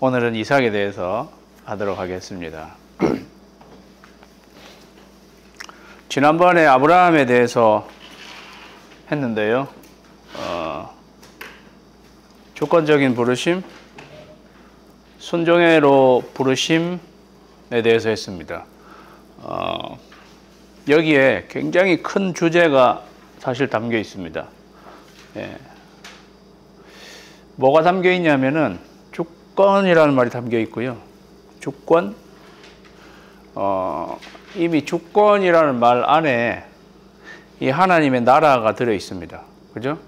오늘은 이삭에 대해서 하도록 하겠습니다. 지난번에 아브라함에 대해서 했는데요. 주권적인 부르심, 순종애로 부르심에 대해서 했습니다. 여기에 굉장히 큰 주제가 사실 담겨 있습니다. 예. 뭐가 담겨 있냐면은 주권이라는 말이 담겨 있고요. 주권, 이미 주권이라는 말 안에 이 하나님의 나라가 들어 있습니다. 그죠?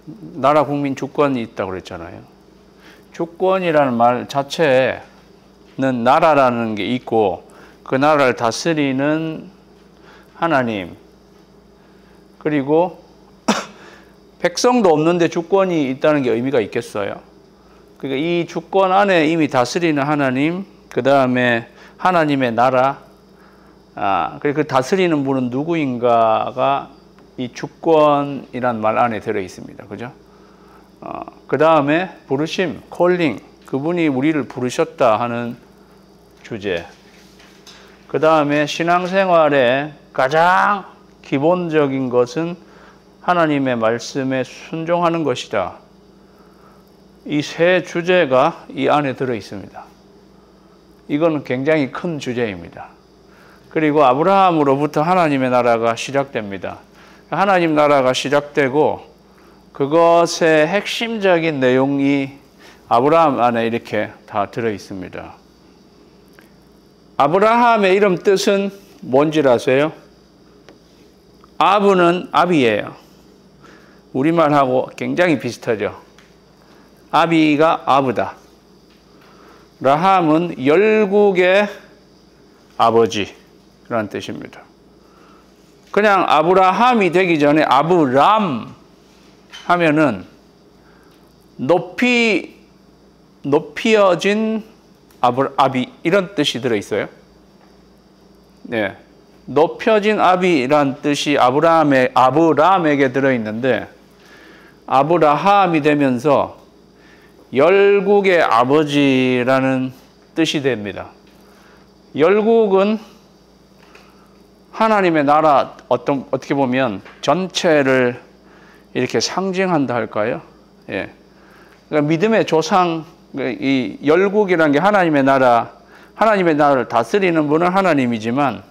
나라 국민 주권이 있다고 그랬잖아요. 주권이라는 말 자체는 나라라는 게 있고 그 나라를 다스리는 하나님, 그리고 백성도 없는데 주권이 있다는 게 의미가 있겠어요? 그러니까 이 주권 안에 이미 다스리는 하나님, 그 다음에 하나님의 나라, 그 다스리는 분은 누구인가가 이 주권이란 말 안에 들어 있습니다. 그죠? 그 다음에 부르심, 콜링, 그분이 우리를 부르셨다 하는 주제. 그 다음에 신앙생활의 가장 기본적인 것은 하나님의 말씀에 순종하는 것이다. 이 세 주제가 이 안에 들어 있습니다. 이거는 굉장히 큰 주제입니다. 그리고 아브라함으로부터 하나님의 나라가 시작됩니다. 하나님 나라가 시작되고 그것의 핵심적인 내용이 아브라함 안에 이렇게 다 들어 있습니다. 아브라함의 이름 뜻은 뭔지 아세요? 아브는 아비예요. 우리말하고 굉장히 비슷하죠. 아비가 아브다. 라함은 열국의 아버지라는 뜻입니다. 그냥 아브라함이 되기 전에 아브람 하면은 높이어진 아비 이런 뜻이 들어 있어요. 네. 높여진 아비란 뜻이 아브람에게 들어 있는데 아브라함이 되면서 열국의 아버지라는 뜻이 됩니다. 열국은 하나님의 나라 어떻게 보면 전체를 이렇게 상징한다 할까요? 예. 그러니까 믿음의 조상, 이 열국이라는 게 하나님의 나라를 다스리는 분은 하나님이지만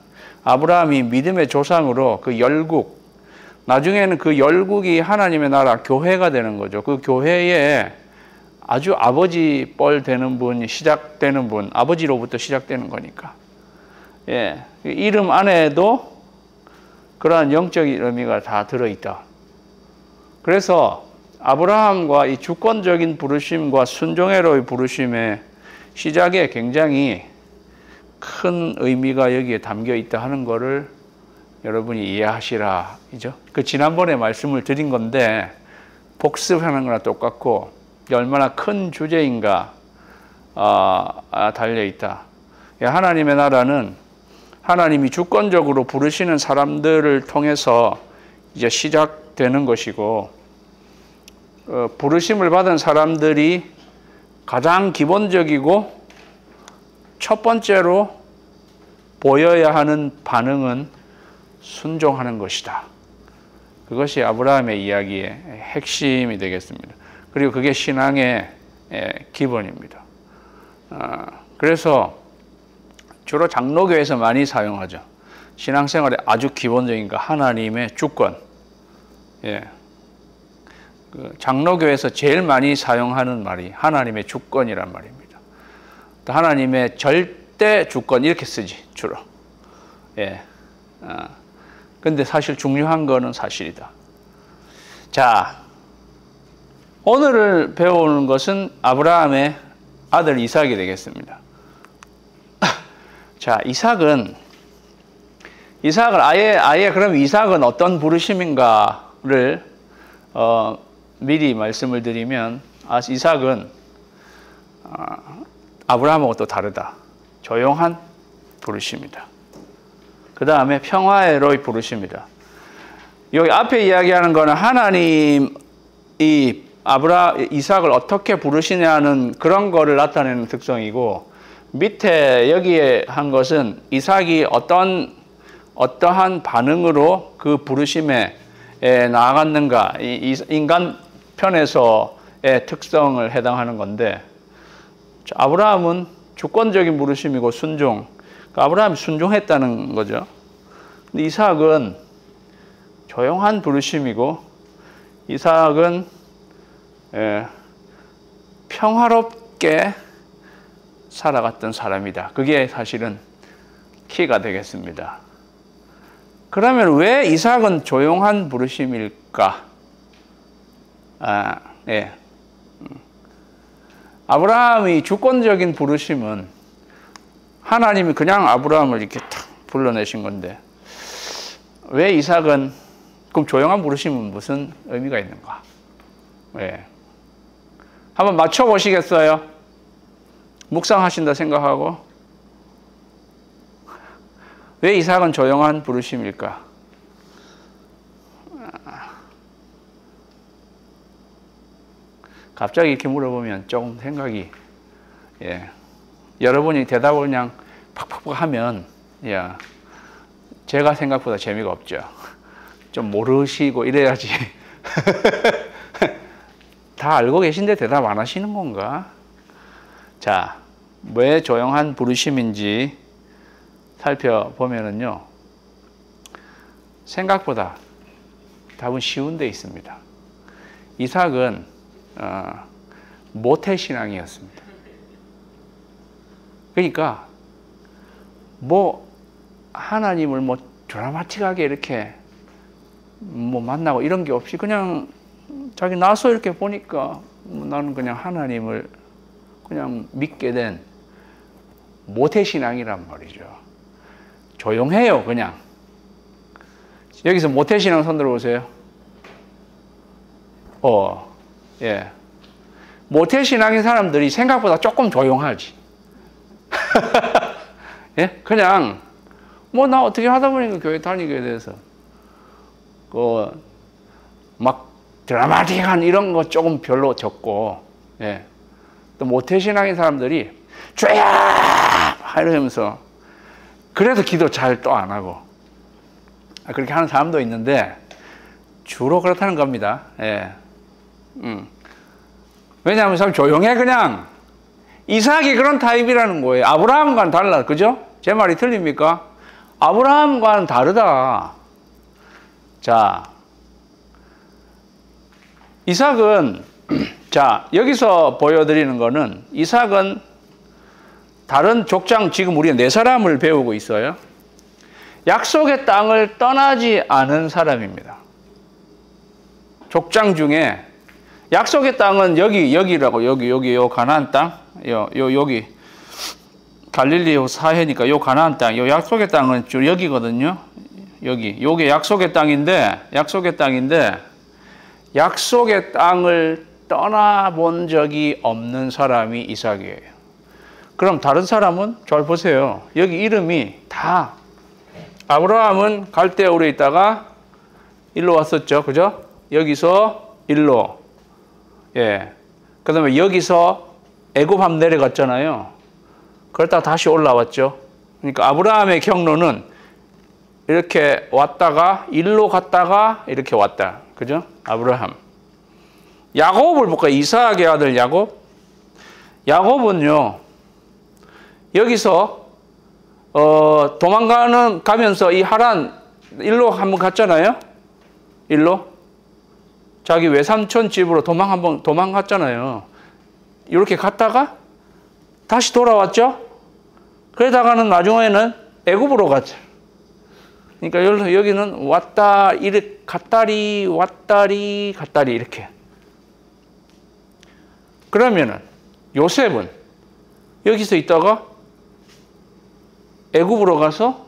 아브라함이 믿음의 조상으로 그 열국, 나중에는 그 열국이 하나님의 나라 교회가 되는 거죠. 그 교회에 아주 아버지 뻘 되는 분이 시작되는 분, 아버지로부터 시작되는 거니까. 예. 이름 안에도 그러한 영적인 의미가 다 들어있다. 그래서 아브라함과 이 주권적인 부르심과 순종애로의 부르심의 시작에 굉장히 큰 의미가 여기에 담겨 있다 하는 것을 여러분이 이해하시라. 이죠? 그 지난번에 말씀을 드린 건데 복습하는 거랑 똑같고 얼마나 큰 주제인가 달려 있다. 하나님의 나라는 하나님이 주권적으로 부르시는 사람들을 통해서 이제 시작되는 것이고 부르심을 받은 사람들이 가장 기본적이고 첫 번째로 보여야 하는 반응은 순종하는 것이다. 그것이 아브라함의 이야기의 핵심이 되겠습니다. 그리고 그게 신앙의 기본입니다. 그래서 주로 장로교에서 많이 사용하죠. 신앙생활에 아주 기본적인 거 하나님의 주권. 예. 장로교에서 제일 많이 사용하는 말이 하나님의 주권이란 말입니다. 또 하나님의 절대 주권 이렇게 쓰지 주로. 예. 근데 사실 중요한 거는 사실이다. 자, 오늘 배우는 것은 아브라함의 아들 이삭이 되겠습니다. 자, 이삭은 아예 그럼 이삭은 어떤 부르심인가를 미리 말씀을 드리면 이삭은 아브라함하고 또 다르다. 조용한 부르심이다. 그 다음에 평화의 부르심이다. 여기 앞에 이야기하는 거는 하나님이 이삭을 어떻게 부르시냐는 그런 거를 나타내는 특성이고, 밑에 여기에 한 것은 이삭이 어떠한 반응으로 그 부르심에 나아갔는가, 인간 편에서의 특성을 해당하는 건데, 아브라함은 주권적인 부르심이고 순종, 아브라함이 순종했다는 거죠. 근데 이삭은 조용한 부르심이고, 이삭은 평화롭게 살아갔던 사람이다. 그게 사실은 키가 되겠습니다. 그러면 왜 이삭은 조용한 부르심일까? 아브라함이 주권적인 부르심은 하나님이 그냥 아브라함을 이렇게 탁 불러내신 건데, 왜 이삭은 그럼 조용한 부르심은 무슨 의미가 있는가? 한번 맞춰보시겠어요? 묵상하신다 생각하고. 왜 이삭은 조용한 부르심일까? 갑자기 이렇게 물어보면 조금 생각이, 여러분이 대답을 그냥 팍팍팍 하면, 제가 생각보다 재미가 없죠. 좀 모르시고 이래야지. 다 알고 계신데 대답 안 하시는 건가? 자, 왜 조용한 부르심인지 살펴보면은요, 생각보다 답은 쉬운 데 있습니다. 이삭은 모태신앙이었습니다. 그러니까 하나님을 드라마틱하게 이렇게 만나고 이런 게 없이 그냥 자기 나서 이렇게 보니까 나는 그냥 하나님을 그냥 믿게 된 모태신앙이란 말이죠. 조용해요, 그냥. 여기서 모태신앙 손 들어보세요. 모태신앙인 사람들이 생각보다 조금 조용하지. 그냥 나 어떻게 하다 보니까 교회 다니게 돼서 막 드라마틱한 이런 거 조금 별로 적고, 또 모태신앙인 사람들이 주야 이러면서 그래도 기도 잘 또 안 하고 그렇게 하는 사람도 있는데 주로 그렇다는 겁니다. 왜냐하면 사람 조용해. 그냥 이삭이 그런 타입이라는 거예요. 아브라함과는 달라, 그죠? 제 말이 틀립니까? 아브라함과는 다르다. 자, 이삭은 여기서 보여드리는 거는, 이삭은 다른 족장, 지금 우리가 4사람을 배우고 있어요. 약속의 땅을 떠나지 않은 사람입니다. 족장 중에 약속의 땅은 여기라고, 여기 가나안 땅, 여기 갈릴리 사해니까 요 가나안 땅, 요 약속의 땅은 여기거든요. 요게 약속의 땅인데 약속의 땅을 떠나본 적이 없는 사람이 이삭이에요. 그럼 다른 사람은 잘 보세요. 여기 이름이 다, 아브라함은 갈대우르에 있다가 일로 왔었죠, 그죠? 여기서 일로, 그 다음에 여기서 애굽 함 내려갔잖아요. 그러다가 다시 올라왔죠. 그러니까 아브라함의 경로는 이렇게 왔다가 일로 갔다가 이렇게 왔다, 그죠? 아브라함. 야곱을 볼까요? 이삭의 아들 야곱. 야곱은요, 여기서 가면서 이 하란 일로 한번 갔잖아요. 일로 자기 외삼촌 집으로 도망갔잖아요. 이렇게 갔다가 다시 돌아왔죠. 그러다가는 나중에는 애굽으로 갔죠. 그러니까 여기는 왔다 이렇게 갔다리 왔다리 갔다리 이렇게. 그러면은 요셉은 여기서 있다가 애굽으로 가서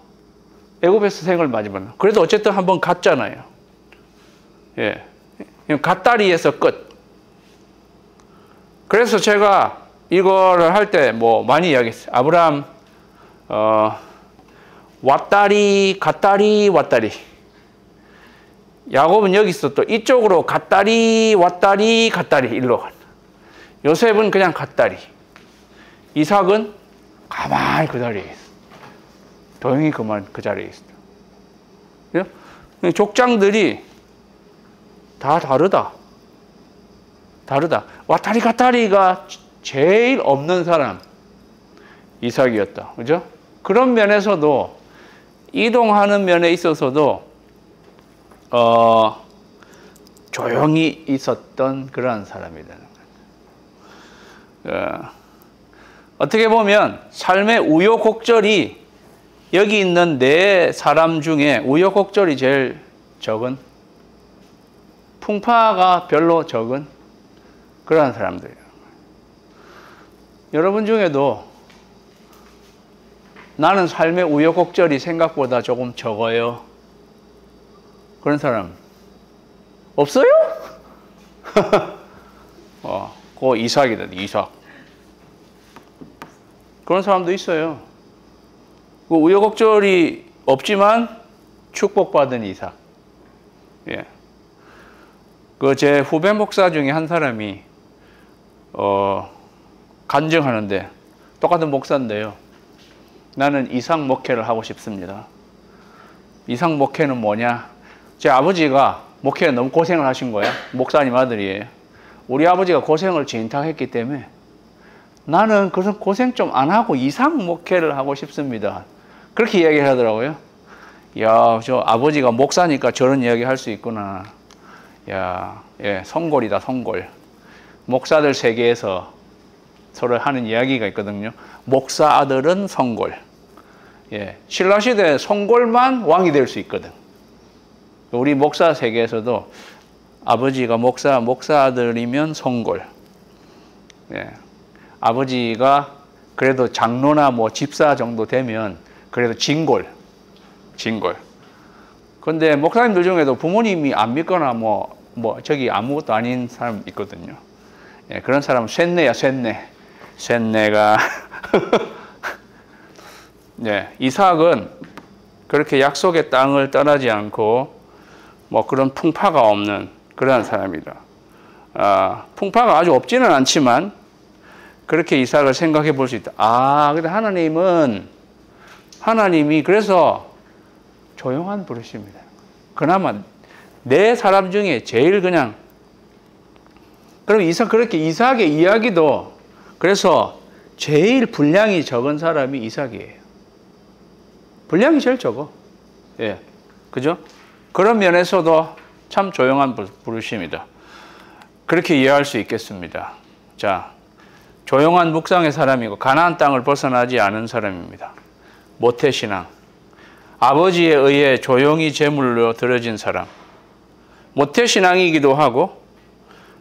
애굽에서 생을 많이 받는. 그래도 어쨌든 한번 갔잖아요. 갓다리에서 끝. 그래서 제가 이거를 할 때 많이 이야기했어요. 아브라함 왔다리 갔다리 왔다리. 야곱은 여기서 또 이쪽으로 갔다리 왔다리 갔다리 일로 간다. 요셉은 그냥 갔다리. 이삭은 가만히 그 자리에 있어. 조용히 그만 그 자리에 있어. 족장들이 다 다르다. 다르다. 왔다리 갔다리가 제일 없는 사람 이삭이었다. 그죠? 그런 면에서도 이동하는 면에 있어서도 조용히 있었던 그러한 사람이라는 거예요. 어떻게 보면 삶의 우여곡절이 여기 있는 네 사람 중에 우여곡절이 제일 적은, 풍파가 별로 적은 그러한 사람들이에요. 여러분 중에도 나는 삶의 우여곡절이 생각보다 조금 적어요. 그런 사람 없어요? 그거 이삭이다, 이삭. 그런 사람도 있어요. 그 우여곡절이 없지만 축복받은 이삭. 예. 그 제 후배 목사 중에 한 사람이 간증하는데, 똑같은 목사인데요. 나는 이삭 목회를 하고 싶습니다. 이삭 목회는 뭐냐? 제 아버지가 목회에 너무 고생을 하신 거야. 목사님 아들이에요. 우리 아버지가 고생을 진탁했기 때문에 나는 그런 고생 좀 안 하고 이삭 목회를 하고 싶습니다. 그렇게 이야기를 하더라고요. 야, 저 아버지가 목사니까 저런 이야기 할 수 있구나. 야, 예, 성골이다, 성골. 목사들 세계에서 서로 하는 이야기가 있거든요. 목사 아들은 성골. 예, 신라시대 성골만 왕이 될 수 있거든. 우리 목사 세계에서도 아버지가 목사 아들이면 성골. 예, 아버지가 그래도 장로나 뭐 집사 정도 되면 그래도 진골. 근데 목사님들 중에도 부모님이 안 믿거나 뭐 저기 아무것도 아닌 사람 있거든요. 예, 그런 사람은 쇳내야, 쇳내. 쇳내가. 네, 이삭은 그렇게 약속의 땅을 떠나지 않고 뭐 그런 풍파가 없는 그런 사람이다. 풍파가 아주 없지는 않지만 그렇게 이삭을 생각해 볼 수 있다. 근데 하나님이 그래서 조용한 부르심이다. 그나마 네 사람 중에 제일 그냥, 그럼 그렇게 이삭의 이야기도 그래서 제일 분량이 적은 사람이 이삭이에요. 분량이 제일 적어. 예. 그죠? 그런 면에서도 참 조용한 부르심이다. 그렇게 이해할 수 있겠습니다. 자, 조용한 묵상의 사람이고 가나안 땅을 벗어나지 않은 사람입니다. 모태신앙. 아버지에 의해 조용히 제물로 드려진 사람. 모태신앙이기도 하고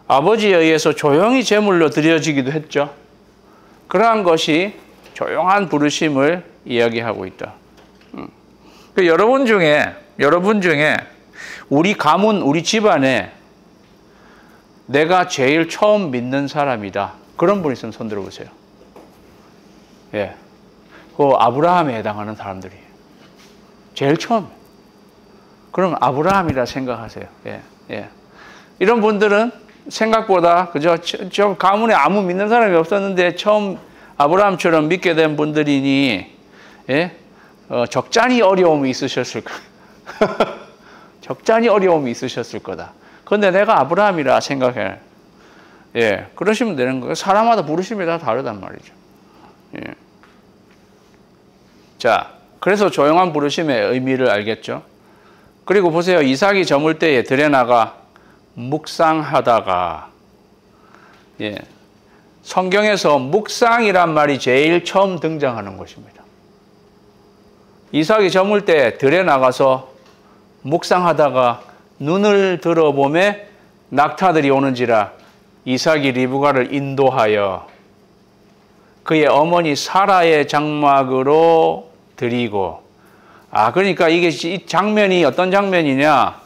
아버지에 의해서 조용히 제물로 드려지기도 했죠. 그러한 것이 조용한 부르심을 이야기하고 있다. 여러분 중에 우리 가문, 우리 집안에 내가 제일 처음 믿는 사람이다. 그런 분 있으면 손 들어보세요. 예. 그 아브라함에 해당하는 사람들이에요. 제일 처음. 그럼 아브라함이라 생각하세요. 예. 예. 이런 분들은 생각보다, 그죠? 저 가문에 아무 믿는 사람이 없었는데 처음 아브라함처럼 믿게 된 분들이니, 예? 적잖이 어려움이 있으셨을 거다. 적잖이 어려움이 있으셨을 거다. 그런데 내가 아브라함이라 생각해. 예, 그러시면 되는 거예요. 사람마다 부르심이 다 다르단 말이죠. 예. 자, 그래서 조용한 부르심의 의미를 알겠죠. 그리고 보세요. 이삭이 저물 때에 들에 나가 묵상하다가, 예, 성경에서 묵상이란 말이 제일 처음 등장하는 것입니다. 이삭이 저물 때 들에 나가서 묵상하다가 눈을 들어보매 낙타들이 오는지라 이삭이 리브가를 인도하여 그의 어머니 사라의 장막으로 드리고. 그러니까 이게 이 장면이 어떤 장면이냐?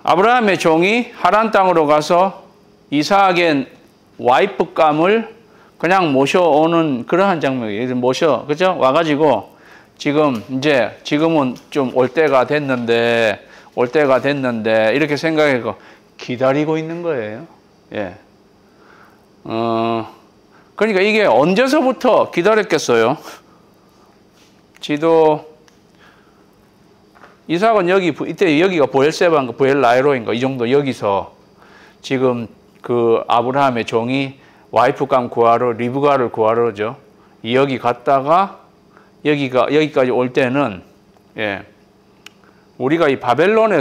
아브라함의 종이 하란 땅으로 가서 이삭의 와이프감을 그냥 모셔오는 그러한 장면이에요. 그죠? 와가지고 지금은 좀 올 때가 됐는데 올 때가 됐는데 이렇게 생각하고 기다리고 있는 거예요. 예. 그러니까 이게 언제서부터 기다렸겠어요? 지도 이삭은 이때 여기가 보엘세바인가 보엘라이로인가 이 정도 여기서 지금 그 아브라함의 종이 와이프감 구하러 리브가를 구하러죠. 여기 갔다가 여기까지 올 때는 예. 우리가 이 바벨론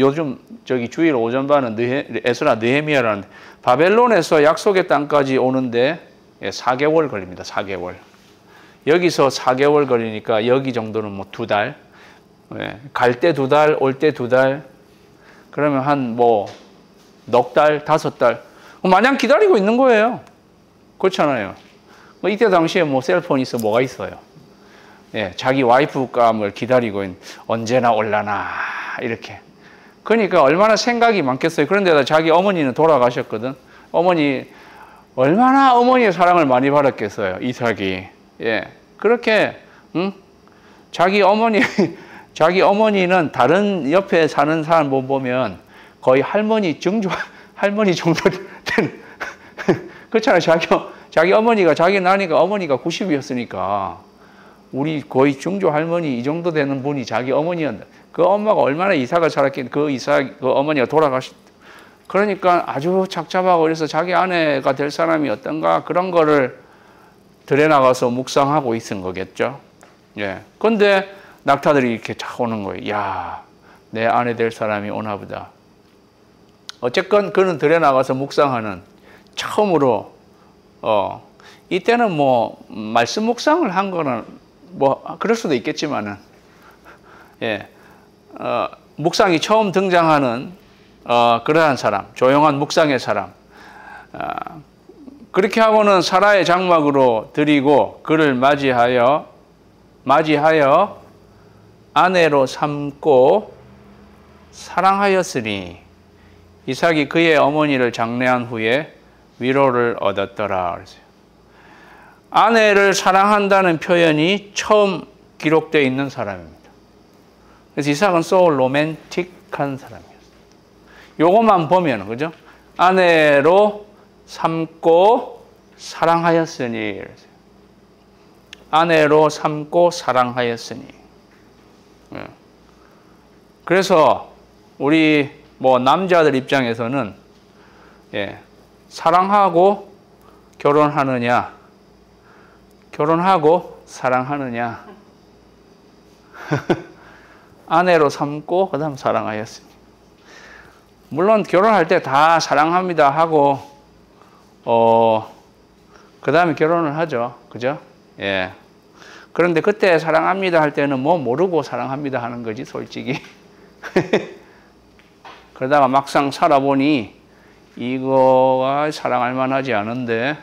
요즘 저기 주일 오전반은 에스라 느헤미야라는 바벨론에서 약속의 땅까지 오는데 4개월 걸립니다. 4개월. 여기서 4개월 걸리니까 여기 정도는 뭐 2달. 갈 때 2달, 올 때 2달. 그러면 한 뭐 넉 달, 5달. 마냥 기다리고 있는 거예요. 그렇잖아요. 이때 당시에 뭐 셀폰이 있어 뭐가 있어요. 예, 자기 와이프감을 기다리고 언제나 올라나 이렇게. 그러니까 얼마나 생각이 많겠어요. 그런데다 자기 어머니는 돌아가셨거든. 얼마나 어머니의 사랑을 많이 받았겠어요. 이삭이. 예, 그렇게 자기 어머니는 다른 옆에 사는 사람 보면 거의 할머니 정도 되는 그렇잖아요. 자기 어머니가 자기 나니까 어머니가 90이었으니까 우리 거의 중조 할머니 이 정도 되는 분이 자기 어머니였는데 그 엄마가 얼마나 이삭을 사랑했겠는데 그 어머니가 돌아가셨. 그러니까 아주 착잡하고 그래서 자기 아내가 될 사람이 어떤가 그런 거를 들여나가서 묵상하고 있은 거겠죠. 예. 근데 낙타들이 이렇게 착 오는 거예요. 야, 내 아내 될 사람이 오나 보다. 어쨌건 그는 들여나가서 묵상하는 처음으로 이때는 뭐 말씀 묵상을 한 거는 뭐 그럴 수도 있겠지만은 예. 묵상이 처음 등장하는 그러한 사람, 조용한 묵상의 사람. 그렇게 하고는 사라의 장막으로 드리고 그를 맞이하여 아내로 삼고 사랑하였으니 이삭이 그의 어머니를 장례한 후에 위로를 얻었더라. 그랬어요. 아내를 사랑한다는 표현이 처음 기록되어 있는 사람입니다. 그래서 이삭은 so 로맨틱한 사람이었어요. 요것만 보면, 그죠? 아내로 삼고 사랑하였으니. 아내로 삼고 사랑하였으니. 그래서 우리 뭐 남자들 입장에서는 사랑하고 결혼하느냐, 결혼하고 사랑하느냐. 아내로 삼고 그다음 사랑하였으니. 물론 결혼할 때 다 사랑합니다 하고 그다음에 결혼을 하죠. 그죠? 예. 그런데 그때 사랑합니다 할 때는 뭐 모르고 사랑합니다 하는 거지, 솔직히. 그러다가 막상 살아보니 이거가 사랑할 만하지 않은데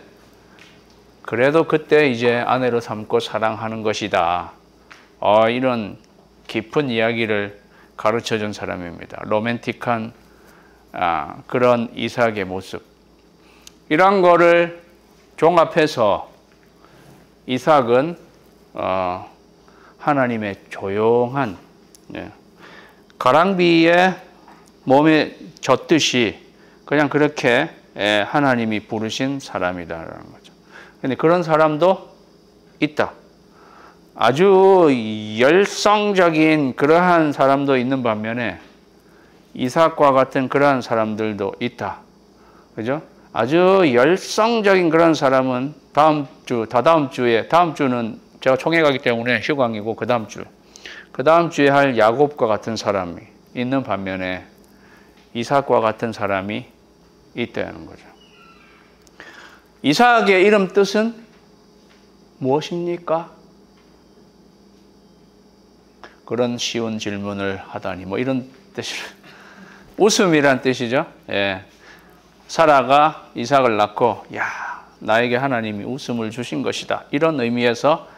그래도 그때 이제 아내로 삼고 사랑하는 것이다. 이런 깊은 이야기를 가르쳐준 사람입니다. 로맨틱한 그런 이삭의 모습. 이런 거를 종합해서 이삭은 하나님의 조용한 가랑비에 몸에 젖듯이 그냥 그렇게 하나님이 부르신 사람이다라는 거죠. 그런데 그런 사람도 있다. 아주 열성적인 그러한 사람도 있는 반면에 이삭과 같은 그러한 사람들도 있다. 그죠? 아주 열성적인 그런 사람은 다음 주는 제가 총회 가기 때문에 휴강이고 그 다음 주에 할 야곱과 같은 사람이 있는 반면에 이삭과 같은 사람이 있다는 거죠. 이삭의 이름 뜻은 무엇입니까? 그런 쉬운 질문을 하다니 뭐 이런 뜻이죠. 웃음이란 뜻이죠. 예. 사라가 이삭을 낳고 나에게 하나님이 웃음을 주신 것이다. 이런 의미에서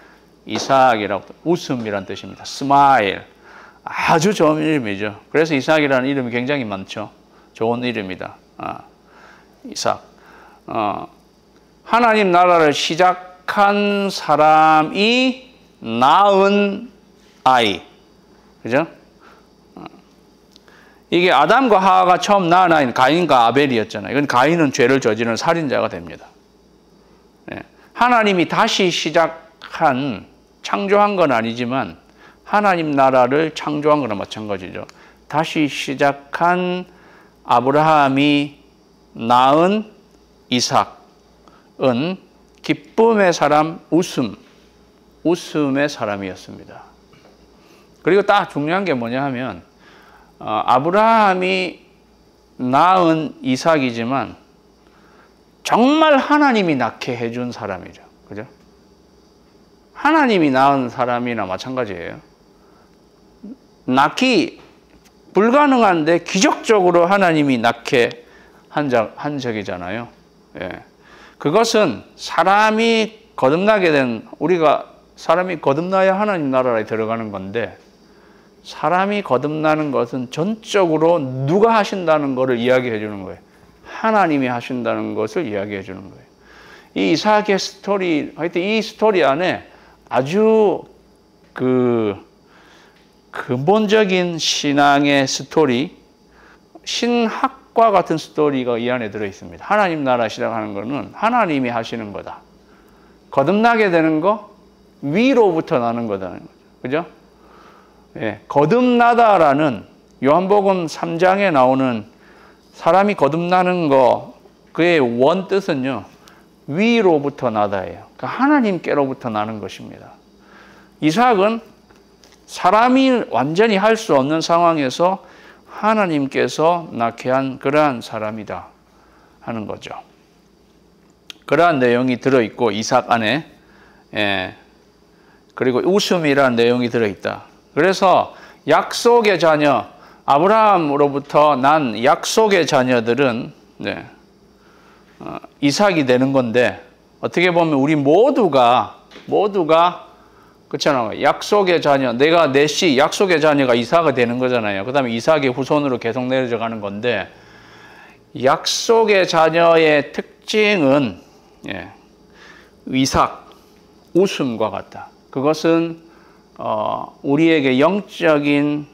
이삭이라고 웃음이란 뜻입니다. 스마일. 아주 좋은 이름이죠. 그래서 이삭이라는 이름이 굉장히 많죠. 좋은 이름이다. 이삭. 하나님 나라를 시작한 사람이 낳은 아이. 그죠? 이게 아담과 하와가 처음 낳은 아이는 가인과 아벨이었잖아요. 이건 가인은 죄를 저지른 살인자가 됩니다. 예. 하나님이 다시 창조한 건 아니지만 하나님 나라를 창조한 거나 마찬가지죠. 다시 시작한 아브라함이 낳은 이삭은 기쁨의 사람, 웃음의 사람이었습니다. 그리고 딱 중요한 게 뭐냐 하면 아브라함이 낳은 이삭이지만 정말 하나님이 낳게 해준 사람이죠. 그죠? 하나님이 낳은 사람이나 마찬가지예요. 낳기 불가능한데 기적적으로 하나님이 낳게 한 적이잖아요. 예. 그것은 사람이 거듭나야 하나님 나라에 들어가는 건데, 사람이 거듭나는 것은 전적으로 누가 하신다는 것을 이야기해 주는 거예요. 하나님이 하신다는 것을 이야기해 주는 거예요. 이 이삭의 스토리, 하여튼 이 스토리 안에 아주 근본적인 신앙의 스토리, 신학과 같은 스토리가 이 안에 들어 있습니다. 하나님 나라 시작하는 것은 하나님이 하시는 거다. 거듭나게 되는 거 위로부터 나는 거다. 그죠? 예, 거듭나다라는 요한복음 3장에 나오는 사람이 거듭나는 거, 그의 원 뜻은요, 위로부터 나다예요. 그러니까 하나님께로부터 나는 것입니다. 이삭은 사람이 완전히 할 수 없는 상황에서 하나님께서 낳게 한 그러한 사람이다 하는 거죠. 그러한 내용이 들어있고 이삭 안에, 예, 그리고 웃음이라는 내용이 들어있다. 그래서 약속의 자녀, 아브라함으로부터 난 약속의 자녀들은, 네, 이삭이 되는 건데, 어떻게 보면 우리 모두가 그렇잖아요. 약속의 자녀, 약속의 자녀가 이삭이 되는 거잖아요. 그 다음에 이삭의 후손으로 계속 내려가는 건데, 약속의 자녀의 특징은, 예, 이삭, 웃음과 같다. 그것은 우리에게 영적인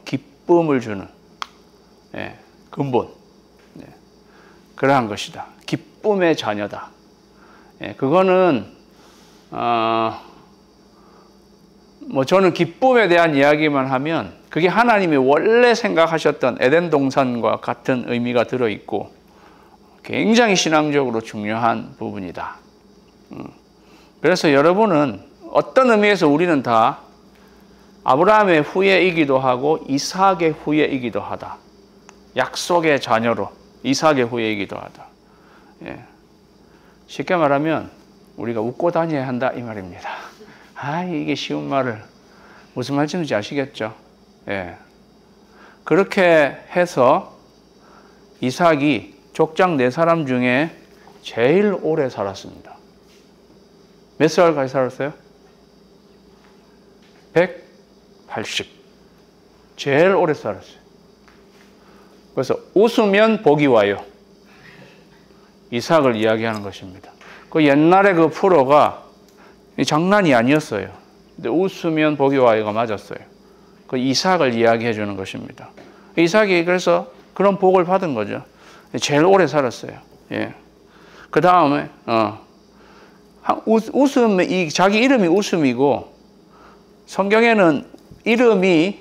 기쁨을 주는, 예, 근본, 예, 그러한 것이다. 기쁨의 자녀다. 예, 그거는 저는 기쁨에 대한 이야기만 하면 그게 하나님이 원래 생각하셨던 에덴 동산과 같은 의미가 들어있고 굉장히 신앙적으로 중요한 부분이다. 그래서 여러분은 어떤 의미에서 우리는 다 아브라함의 후예이기도 하고 이삭의 후예이기도 하다. 약속의 자녀로 이삭의 후예이기도 하다. 예. 쉽게 말하면 우리가 웃고 다녀야 한다 이 말입니다. 이게 쉬운 말을 무슨 말인지 아시겠죠? 예. 그렇게 해서 이삭이 족장 4사람 중에 제일 오래 살았습니다. 몇 살까지 살았어요? 180. 제일 오래 살았어요. 그래서 웃으면 복이 와요. 이삭을 이야기하는 것입니다. 그 옛날에 그 프로가 장난이 아니었어요. 근데 웃으면 복이 와요가 맞았어요. 그 이삭을 이야기해 주는 것입니다. 이삭이 그래서 그런 복을 받은 거죠. 제일 오래 살았어요. 예. 그 다음에 자기 이름이 웃음이고 성경에는 이름이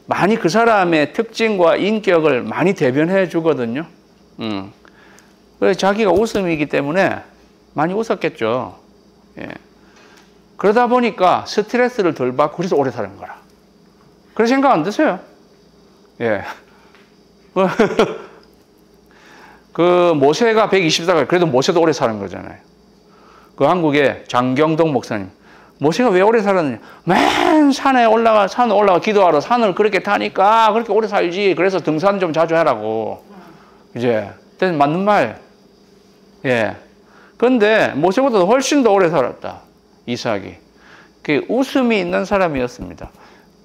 많이 그 사람의 특징과 인격을 많이 대변해 주거든요. 그래서 자기가 웃음이기 때문에 많이 웃었겠죠. 예. 그러다 보니까 스트레스를 덜 받고 그래서 오래 사는 거라. 그런 생각 안 드세요? 예. 그 모세가 124가 그래도 모세도 오래 사는 거잖아요. 그 한국의 장경동 목사님. 모세가 왜 오래 살았느냐? 맨 산에 올라가 기도하러 산을 그렇게 타니까 그렇게 오래 살지. 그래서 등산 좀 자주 하라고. 이제 맞는 말. 예. 근데 모세보다 훨씬 더 오래 살았다. 이삭이. 그 웃음이 있는 사람이었습니다.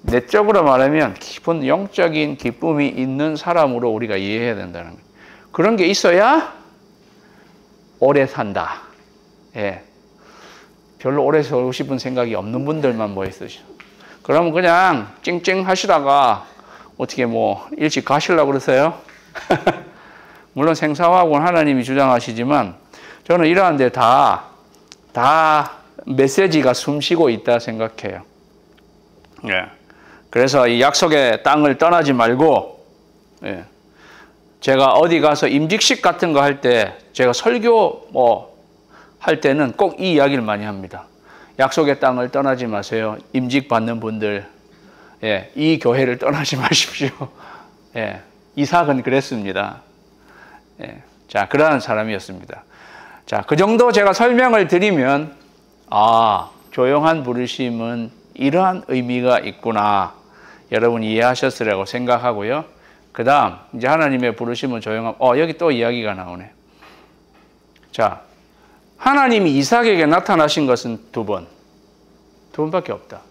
내적으로 말하면 깊은 영적인 기쁨이 있는 사람으로 우리가 이해해야 된다는 거예요. 그런 게 있어야 오래 산다. 예. 별로 오래 살고 싶은 생각이 없는 분들만 모여 있으시죠. 그러면 그냥 찡찡 하시다가 어떻게 뭐 일찍 가시려고 그러세요? 물론 생사화학은 하나님이 주장하시지만 저는 이러한데 다 메시지가 숨쉬고 있다 생각해요. 예. 그래서 이 약속의 땅을 떠나지 말고, 예. 제가 어디 가서 임직식 같은 거 할 때, 제가 설교 할 때는 꼭 이 이야기를 많이 합니다. 약속의 땅을 떠나지 마세요. 임직 받는 분들, 예. 이 교회를 떠나지 마십시오. 예. 이삭은 그랬습니다. 예. 자, 그러한 사람이었습니다. 자, 그 정도 제가 설명을 드리면, 조용한 부르심은 이러한 의미가 있구나. 여러분이 이해하셨으라고 생각하고요. 그 다음, 이제 하나님의 부르심은 조용함. 여기 또 이야기가 나오네. 자, 하나님이 이삭에게 나타나신 것은 두 번밖에 없다.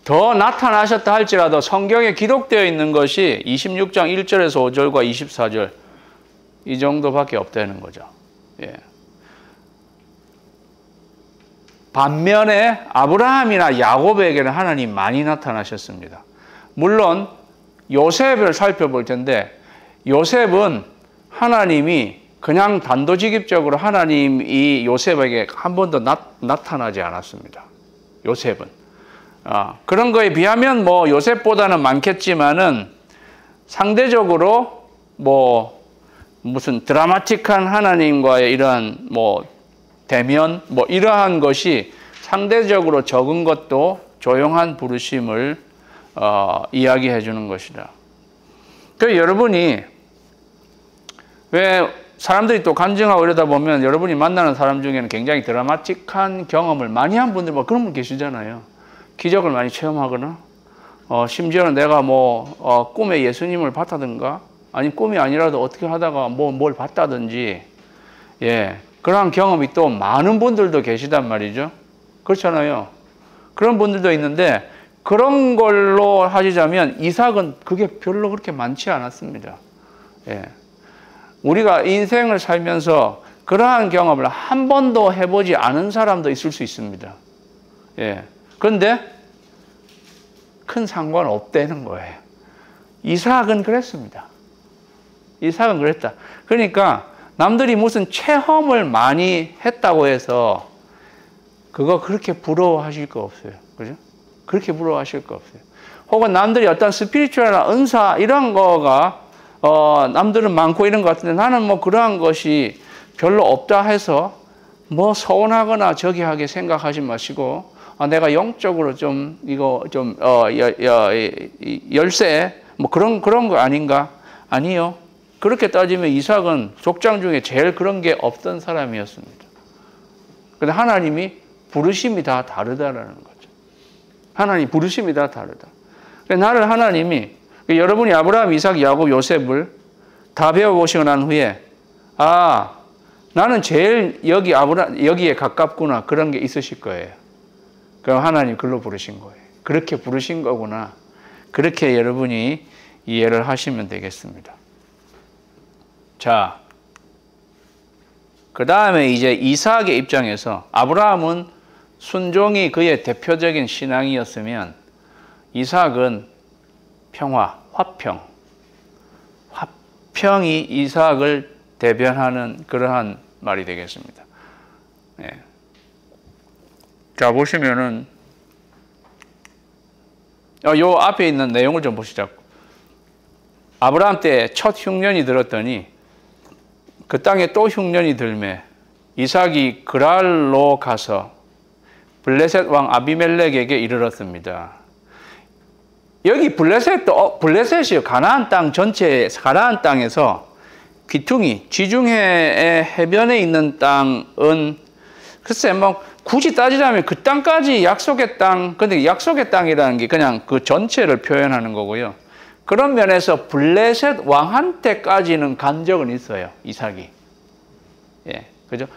더 나타나셨다 할지라도 성경에 기록되어 있는 것이 26장 1절에서 5절과 24절, 이 정도밖에 없다는 거죠. 예. 반면에 아브라함이나 야곱에게는 하나님 많이 나타나셨습니다. 물론 요셉을 살펴볼 텐데 요셉은 하나님이 그냥 단도직입적으로 하나님이 요셉에게 한 번도 나타나지 않았습니다. 요셉은. 그런 거에 비하면 뭐 요셉보다는 많겠지만은 상대적으로 뭐 무슨 드라마틱한 하나님과의 이러한 뭐 대면 이러한 것이 상대적으로 적은 것도 조용한 부르심을 이야기해 주는 것이다. 그 여러분이 왜 사람들이 또 간증하고 이러다 보면 여러분이 만나는 사람 중에는 굉장히 드라마틱한 경험을 많이 한 분들 그런 분 계시잖아요. 기적을 많이 체험하거나 심지어는 내가 꿈에 예수님을 봤다든가 아니면 꿈이 아니라도 어떻게 하다가 뭘 봤다든지 예. 그러한 경험이 또 많은 분들도 계시단 말이죠. 그렇잖아요. 그런 분들도 있는데 그런 걸로 하시자면 이삭은 그게 별로 그렇게 많지 않았습니다. 예. 우리가 인생을 살면서 그러한 경험을 한 번도 해보지 않은 사람도 있을 수 있습니다. 예. 그런데 큰 상관없다는 거예요. 이삭은 그랬습니다. 이삭은 그랬다. 그러니까 남들이 무슨 체험을 많이 했다고 해서 그거 그렇게 부러워하실 거 없어요. 그죠? 그렇게 부러워하실 거 없어요. 혹은 남들이 어떤 스피리추얼나 은사 이런 거가 남들은 많고 이런 것 같은데 나는 그러한 것이 별로 없다 해서 서운하거나 저기하게 생각하지 마시고 내가 영적으로 좀 이거 좀 열쇠 그런 거 아닌가? 아니요. 그렇게 따지면 이삭은 족장 중에 제일 그런 게 없던 사람이었습니다. 근데 하나님이 부르심이 다 다르다라는 거죠. 하나님 부르심이 다 다르다. 나를 하나님이 여러분이 아브라함, 이삭, 야곱, 요셉을 다 배워보시고 난 후에 나는 제일 여기에 가깝구나 그런 게 있으실 거예요. 그럼 하나님 글로 부르신 거예요. 그렇게 부르신 거구나. 그렇게 여러분이 이해를 하시면 되겠습니다. 자, 그 다음에 이제 이삭의 입장에서 아브라함은 순종이 그의 대표적인 신앙이었으면 이삭은 평화, 화평이 이삭을 대변하는 그러한 말이 되겠습니다. 네. 자, 보시면은 요 앞에 있는 내용을 좀 보시자고. 아브라함 때 첫 흉년이 들었더니 그 땅에 또 흉년이 들매 이삭이 그랄로 가서 블레셋 왕 아비멜렉에게 이르렀습니다. 여기 블레셋이요. 가나안 땅 전체 가나안 땅에서 귀퉁이 지중해의 해변에 있는 땅은 글쎄 굳이 따지자면 그 땅까지 약속의 땅, 근데 약속의 땅이라는 게 그냥 그 전체를 표현하는 거고요. 그런 면에서 블레셋 왕한테까지는 간 적은 있어요, 이삭이. 예, 그죠?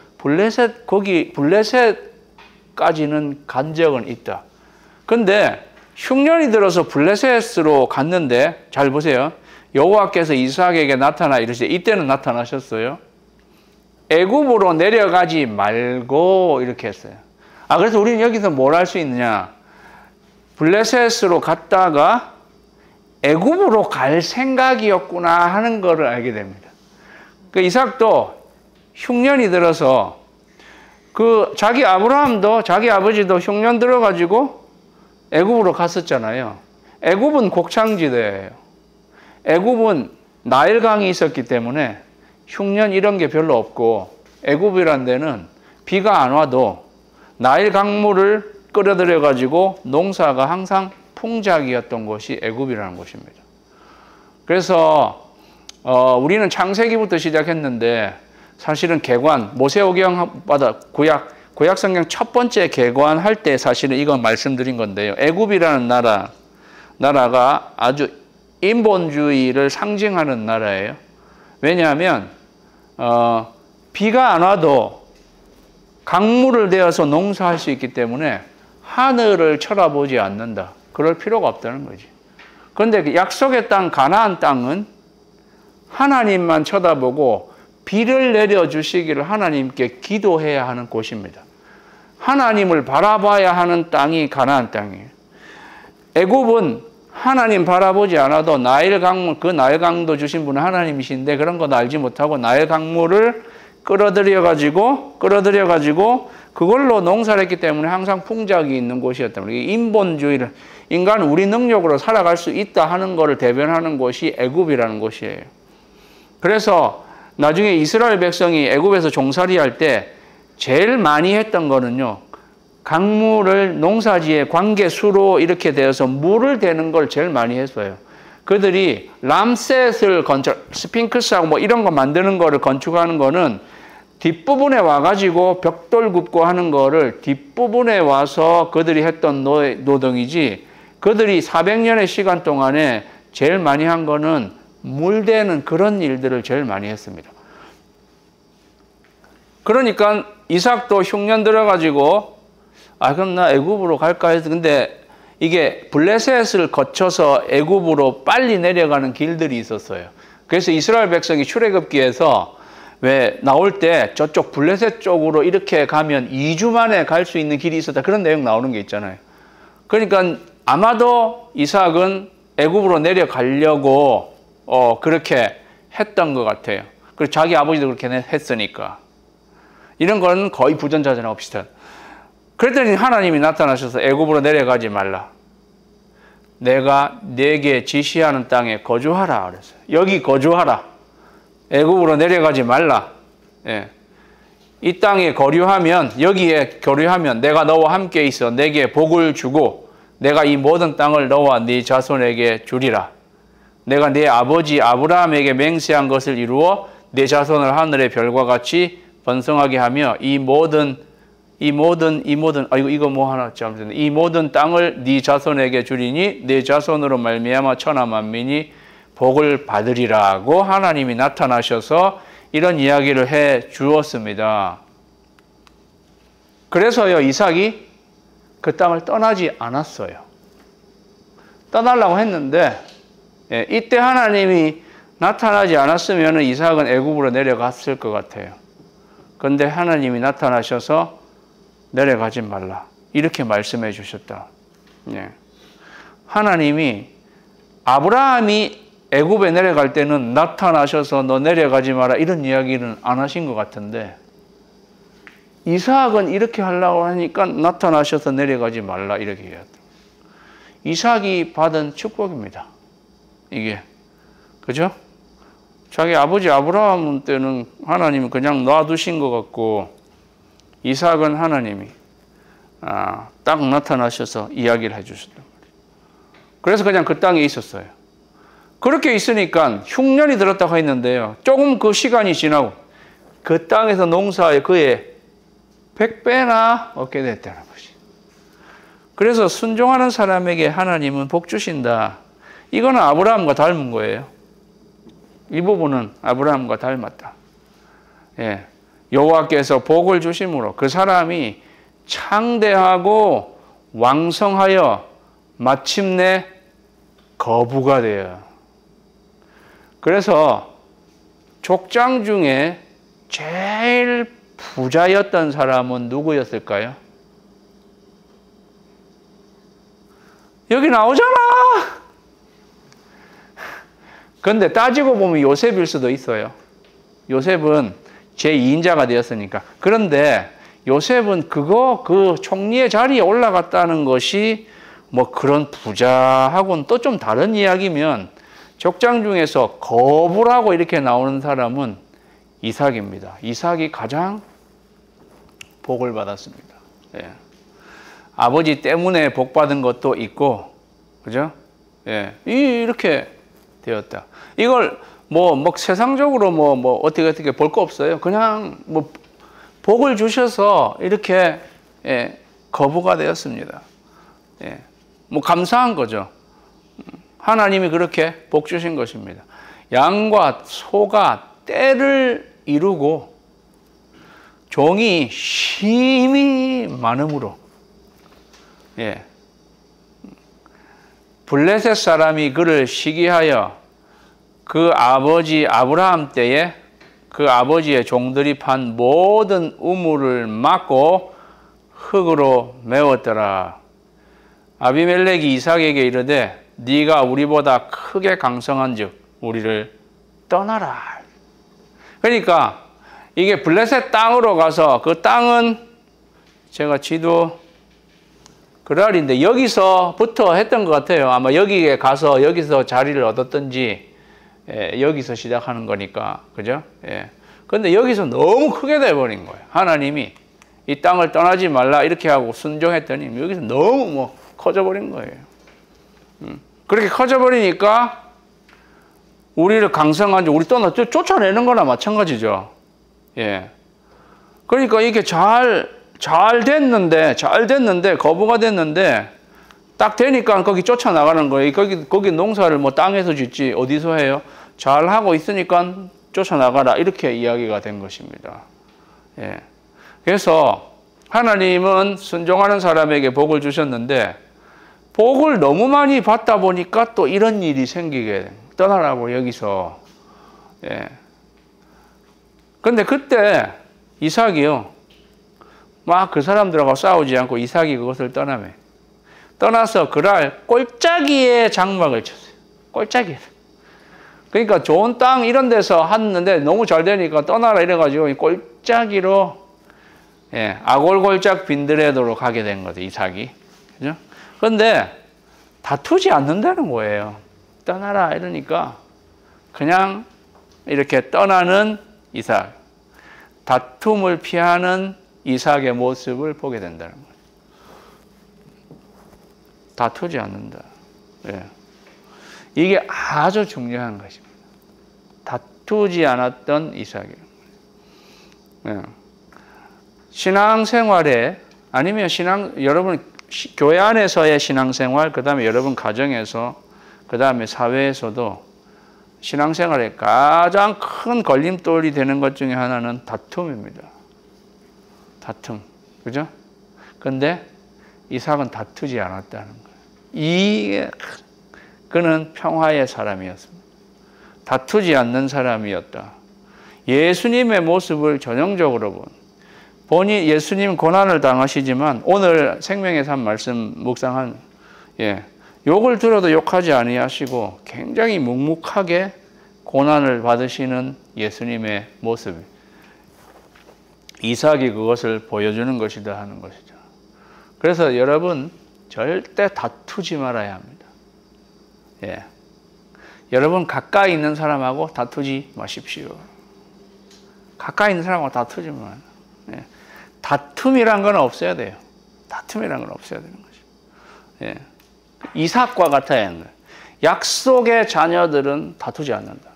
블레셋까지는 간 적은 있다. 근데 흉년이 들어서 블레셋으로 갔는데, 잘 보세요. 여호와께서 이삭에게 나타나 이러시죠. 이때는 나타나셨어요. 애굽으로 내려가지 말고 이렇게 했어요. 그래서 우리는 여기서 뭘 할 수 있느냐? 블레셋으로 갔다가 애굽으로 갈 생각이었구나 하는 것을 알게 됩니다. 그 이삭도 흉년이 들어서 그 자기 아브라함도 자기 아버지도 흉년 들어가지고 애굽으로 갔었잖아요. 애굽은 곡창지대예요. 애굽은 나일강이 있었기 때문에 흉년 이런 게 별로 없고, 애굽이란 데는 비가 안 와도 나일 강물을 끌어들여 가지고 농사가 항상 풍작이었던 곳이 애굽이라는 곳입니다. 그래서 우리는 창세기부터 시작했는데 사실은 개관, 모세오경마다 구약 성경 첫 번째 개관할 때 사실은 이건 말씀드린 건데요. 애굽이라는 나라가 아주 인본주의를 상징하는 나라예요. 왜냐하면 비가 안 와도 강물을 대어서 농사할 수 있기 때문에 하늘을 쳐다보지 않는다. 그럴 필요가 없다는 거지. 그런데 약속의 땅 가나안 땅은 하나님만 쳐다보고 비를 내려주시기를 하나님께 기도해야 하는 곳입니다. 하나님을 바라봐야 하는 땅이 가나안 땅이에요. 애굽은 하나님 바라보지 않아도 나일 강물, 그 나일 강도 주신 분은 하나님이신데 그런 건 알지 못하고 나일 강물을 끌어들여 가지고 그걸로 농사를 했기 때문에 항상 풍작이 있는 곳이었단 말이에요. 인본주의를, 인간은 우리 능력으로 살아갈 수 있다 하는 것을 대변하는 곳이 애굽이라는 곳이에요. 그래서 나중에 이스라엘 백성이 애굽에서 종살이 할 때 제일 많이 했던 거는요, 강물을 농사지에 관계수로 이렇게 되어서 물을 대는 걸 제일 많이 했어요. 그들이 람셋을 스핑크스하고 뭐 이런 거 만드는 거를 건축하는 거는 뒷부분에 와가지고 벽돌 굽고 하는 거를 뒷부분에 와서 그들이 했던 노동이지, 그들이 400년의 시간 동안에 제일 많이 한 거는 물 대는 그런 일들을 제일 많이 했습니다. 그러니까 이삭도 흉년 들어가지고 그럼 나 애굽으로 갈까 해서, 근데 이게 블레셋을 거쳐서 애굽으로 빨리 내려가는 길들이 있었어요. 그래서 이스라엘 백성이 출애굽기에서 왜 나올 때 저쪽 블레셋 쪽으로 이렇게 가면 2주 만에 갈 수 있는 길이 있었다, 그런 내용 나오는 게 있잖아요. 그러니까 아마도 이삭은 애굽으로 내려가려고 그렇게 했던 것 같아요. 그리고 자기 아버지도 그렇게 했으니까. 이런 건 거의 부전자전하고 비슷한. 그랬더니 하나님이 나타나셔서 애굽으로 내려가지 말라. 내가 네게 지시하는 땅에 거주하라 그랬어요. 여기 거주하라. 애굽으로 내려가지 말라. 예. 이 땅에 거류하면, 여기에 거류하면 내가 너와 함께 있어 내게 복을 주고 내가 이 모든 땅을 너와 네 자손에게 주리라. 내가 네 아버지 아브라함에게 맹세한 것을 이루어 네 자손을 하늘의 별과 같이 번성하게 하며 이 모든 땅을 네 자손에게 주리니 네 자손으로 말미암아 천하 만민이 복을 받으리라고 하나님이 나타나셔서 이런 이야기를 해 주었습니다. 그래서요, 이삭이 그 땅을 떠나지 않았어요. 떠나려고 했는데 이때 하나님이 나타나지 않았으면 이삭은 애굽으로 내려갔을 것 같아요. 그런데 하나님이 나타나셔서 내려가지 말라 이렇게 말씀해 주셨다. 하나님이 아브라함이 애굽에 내려갈 때는 나타나셔서 너 내려가지 마라 이런 이야기는 안 하신 것 같은데, 이삭은 이렇게 하려고 하니까 나타나셔서 내려가지 말라 이렇게 얘기했다. 이삭이 받은 축복입니다. 이게, 그죠? 자기 아버지 아브라함 때는 하나님이 그냥 놔두신 것 같고, 이삭은 하나님이 딱 나타나셔서 이야기를 해주셨단 말이에요. 그래서 그냥 그 땅에 있었어요. 그렇게 있으니까 흉년이 들었다고 했는데요, 조금 그 시간이 지나고 그 땅에서 농사에 그의 100배나 얻게 됐다는 것이. 그래서 순종하는 사람에게 하나님은 복 주신다. 이거는 아브라함과 닮은 거예요. 이 부분은 아브라함과 닮았다. 예. 여호와께서 복을 주심으로 그 사람이 창대하고 왕성하여 마침내 거부가 되어요. 그래서 족장 중에 제일 부자였던 사람은 누구였을까요? 여기 나오잖아. 그런데 따지고 보면 요셉일 수도 있어요. 요셉은 제2인자가 되었으니까. 그런데 요셉은 그 총리의 자리에 올라갔다는 것이 뭐 그런 부자하고는 또 좀 다른 이야기면 족장 중에서 거부라고 이렇게 나오는 사람은 이삭입니다. 이삭이 가장 복을 받았습니다. 예. 아버지 때문에 복 받은 것도 있고, 그죠? 예. 이렇게 되었다. 이걸 뭐 세상적으로 어떻게 볼 거 없어요. 그냥 복을 주셔서 이렇게 거부가 되었습니다. 예. 감사한 거죠. 하나님이 그렇게 복 주신 것입니다. 양과 소가 때를 이루고 종이 힘이 많음으로, 예. 블레셋 사람이 그를 시기하여 그 아버지 아브라함 때에 그 아버지의 종들이 판 모든 우물을 막고 흙으로 메웠더라. 아비멜렉이 이삭에게 이르되 네가 우리보다 크게 강성한즉 우리를 떠나라. 그러니까 이게 블레셋 땅으로 가서 그 땅은 제가 지도 그랄인데 여기서부터 했던 것 같아요. 아마 여기에 가서 여기서 자리를 얻었던지 여기서 시작하는 거니까, 그죠? 예. 근데 여기서 너무 크게 돼버린 거예요. 하나님이 이 땅을 떠나지 말라 이렇게 하고 순종했더니 여기서 너무 커져버린 거예요. 그렇게 커져버리니까 우리를 강성한 지 우리 쫓아내는 거나 마찬가지죠. 예. 그러니까 이게 잘 됐는데 거부가 됐는데 딱 되니까 거기 쫓아나가는 거예요. 거기 농사를 땅에서 짓지 어디서 해요? 잘 하고 있으니까 쫓아나가라 이렇게 이야기가 된 것입니다. 예. 그래서 하나님은 순종하는 사람에게 복을 주셨는데 복을 너무 많이 받다 보니까 또 이런 일이 생기게 돼요. 떠나라고 여기서. 예. 근데 그때 이삭이요. 막 그 사람들하고 싸우지 않고 이삭이 그것을 떠나서 그날 꼴짜기에 장막을 쳤어요. 꼴짜기에. 그러니까 좋은 땅 이런 데서 했는데 너무 잘 되니까 떠나라 이래가지고 꼴짜기로 아골골짝 빈드레도로 가게 된 거죠. 이삭이. 그죠? 그런데 다투지 않는다는 거예요. 떠나라 이러니까 그냥 이렇게 떠나는 이삭. 다툼을 피하는 이삭의 모습을 보게 된다는 거예요. 다투지 않는다. 예. 이게 아주 중요한 것입니다. 다투지 않았던 이삭이에요. 예. 신앙생활에 아니면 여러분 교회 안에서의 신앙생활, 그 다음에 여러분 가정에서, 그 다음에 사회에서도 신앙생활에 가장 큰 걸림돌이 되는 것 중에 하나는 다툼입니다. 다툼. 그죠? 근데 이삭은 다투지 않았다는 거예요. 그는 평화의 사람이었습니다. 다투지 않는 사람이었다. 예수님의 모습을 전형적으로 본인 예수님 고난을 당하시지만 오늘 생명의 삶 말씀 묵상한 욕을 들어도 욕하지 아니하시고 굉장히 묵묵하게 고난을 받으시는 예수님의 모습. 이삭이 그것을 보여주는 것이다 하는 것이죠. 그래서 여러분 절대 다투지 말아야 합니다. 예. 여러분 가까이 있는 사람하고 다투지 마십시오. 가까이 있는 사람하고 다투지 마요. 예. 다툼이란 건 없어야 돼요. 다툼이란 건 없어야 되는 거죠. 예. 이삭과 같아야 하는 거예요. 약속의 자녀들은 다투지 않는다.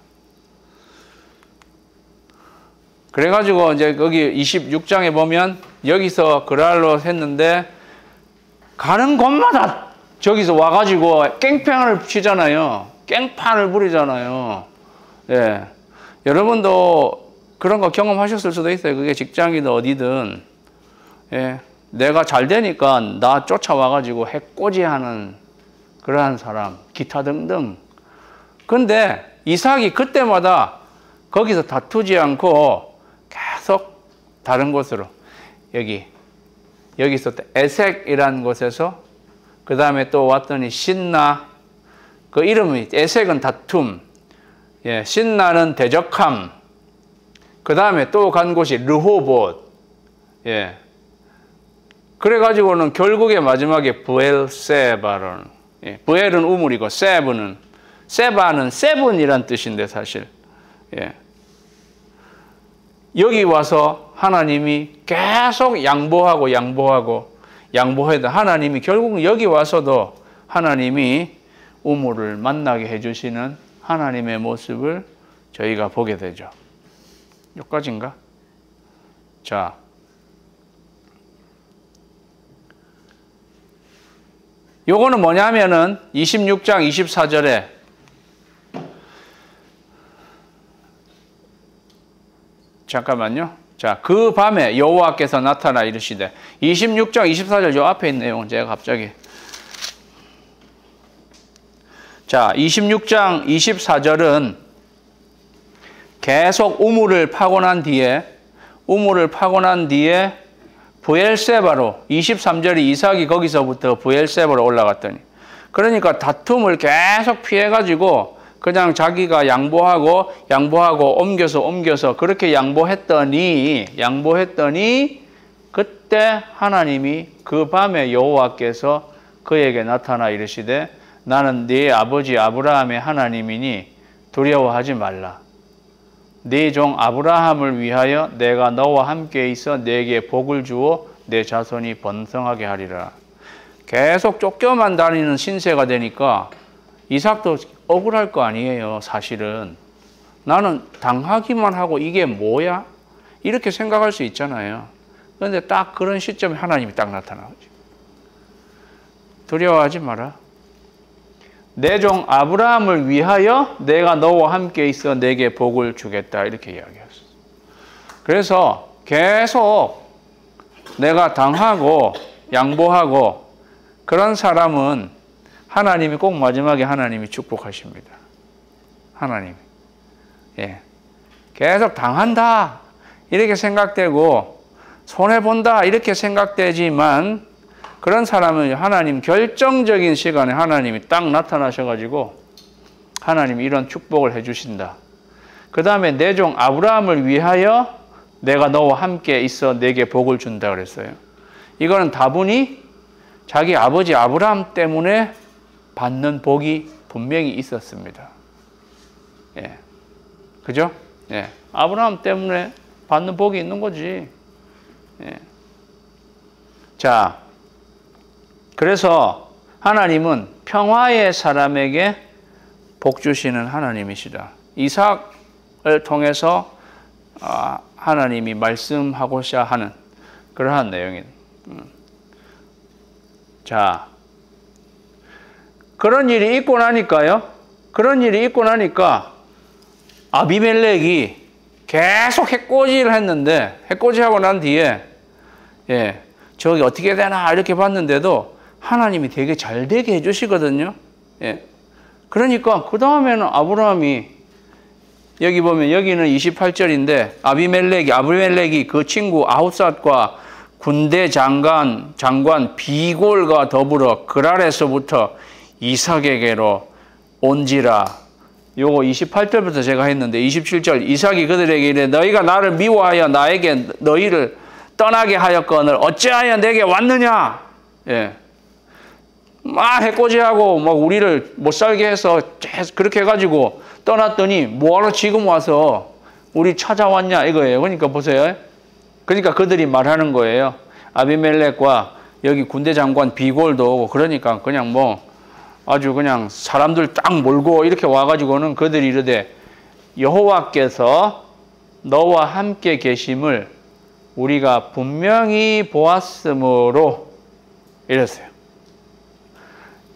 그래가지고 이제 거기 26장에 보면 여기서 그랄로 했는데 가는 곳마다 저기서 와가지고 깽판을 치잖아요. 깽판을 부리잖아요. 예. 여러분도 그런 거 경험하셨을 수도 있어요. 그게 직장이든 어디든. 예. 내가 잘 되니까 나 쫓아와가지고 해코지하는 그러한 사람, 기타 등등. 근데 이삭이 그때마다 거기서 다투지 않고 계속 다른 곳으로 여기서 에색이라는 곳에서 그 다음에 또 왔더니 신나 그 이름이 에색은 다툼, 예, 신나는 대적함. 그 다음에 또 간 곳이 르호봇. 예. 그래가지고는 결국에 마지막에 브엘세바라는, 예, 브엘은 우물이고 세바는 세븐이란 뜻인데 사실. 예. 여기 와서 하나님이 계속 양보해도 하나님이 결국은 여기 와서도 하나님이 우물을 만나게 해주시는 하나님의 모습을 저희가 보게 되죠. 여기까지인가? 자, 요거는 뭐냐면은 26장 24절에 잠깐만요. 자, 그 밤에 여호와께서 나타나 이르시되 26장 24절 요 앞에 있는 내용은 제가 갑자기 자, 26장 24절은 계속 우물을 파고 난 뒤에 브엘세바로 23절이 이삭이 거기서부터 브엘세바로 올라갔더니 그러니까 다툼을 계속 피해가지고 그냥 자기가 양보하고 옮겨서 그렇게 양보했더니 그때 하나님이 그 밤에 여호와께서 그에게 나타나 이르시되 나는 네 아버지 아브라함의 하나님이니 두려워하지 말라. 네 종 아브라함을 위하여 내가 너와 함께 있어 네게 복을 주어 내 자손이 번성하게 하리라. 계속 쫓겨만 다니는 신세가 되니까 이삭도 억울할 거 아니에요. 사실은 나는 당하기만 하고 이게 뭐야? 이렇게 생각할 수 있잖아요. 그런데 딱 그런 시점에 하나님이 딱 나타나죠. 두려워하지 마라. 내 종 아브라함을 위하여 내가 너와 함께 있어 내게 복을 주겠다. 이렇게 이야기했어요. 그래서 계속 내가 당하고 양보하고 그런 사람은 하나님이 꼭 마지막에 하나님이 축복하십니다. 하나님. 예. 계속 당한다. 이렇게 생각되고 손해본다. 이렇게 생각되지만 그런 사람은 하나님 결정적인 시간에 하나님이 딱 나타나셔가지고 하나님이 이런 축복을 해주신다. 그 다음에 내 종 아브라함을 위하여 내가 너와 함께 있어 내게 복을 준다 그랬어요. 이거는 다분히 자기 아버지 아브라함 때문에 받는 복이 분명히 있었습니다. 예. 그죠? 예. 아브라함 때문에 받는 복이 있는 거지. 예. 자, 그래서 하나님은 평화의 사람에게 복 주시는 하나님이시다. 이삭을 통해서 하나님이 말씀하고자 하는 그러한 내용입니다. 자, 그런 일이 있고 나니까 아비멜렉이 계속 해코지를 했는데 해코지하고 난 뒤에 예, 저기 어떻게 되나 이렇게 봤는데도 하나님이 되게 잘 되게 해주시거든요. 예. 그러니까 그 다음에는 아브라함이 여기 보면 여기는 28절인데 아비멜렉이 그 친구 아웃삿과 군대 장관 비골과 더불어 그랄에서부터 이삭에게로 온지라. 요거 28절부터 제가 했는데 27절 이삭이 그들에게 이르되 너희가 나를 미워하여 나에게 너희를 떠나게 하였거늘 어찌하여 내게 왔느냐. 예. 막 해코지하고 막 우리를 못 살게 해서 그렇게 해가지고 떠났더니 뭐하러 지금 와서 우리 찾아왔냐 이거예요. 그러니까 보세요. 그러니까 그들이 말하는 거예요. 아비멜렉과 여기 군대 장관 비골도 오고 그러니까 그냥 뭐 아주 그냥 사람들 딱 몰고 이렇게 와가지고는 그들이 이르되 여호와께서 너와 함께 계심을 우리가 분명히 보았으므로 이랬어요.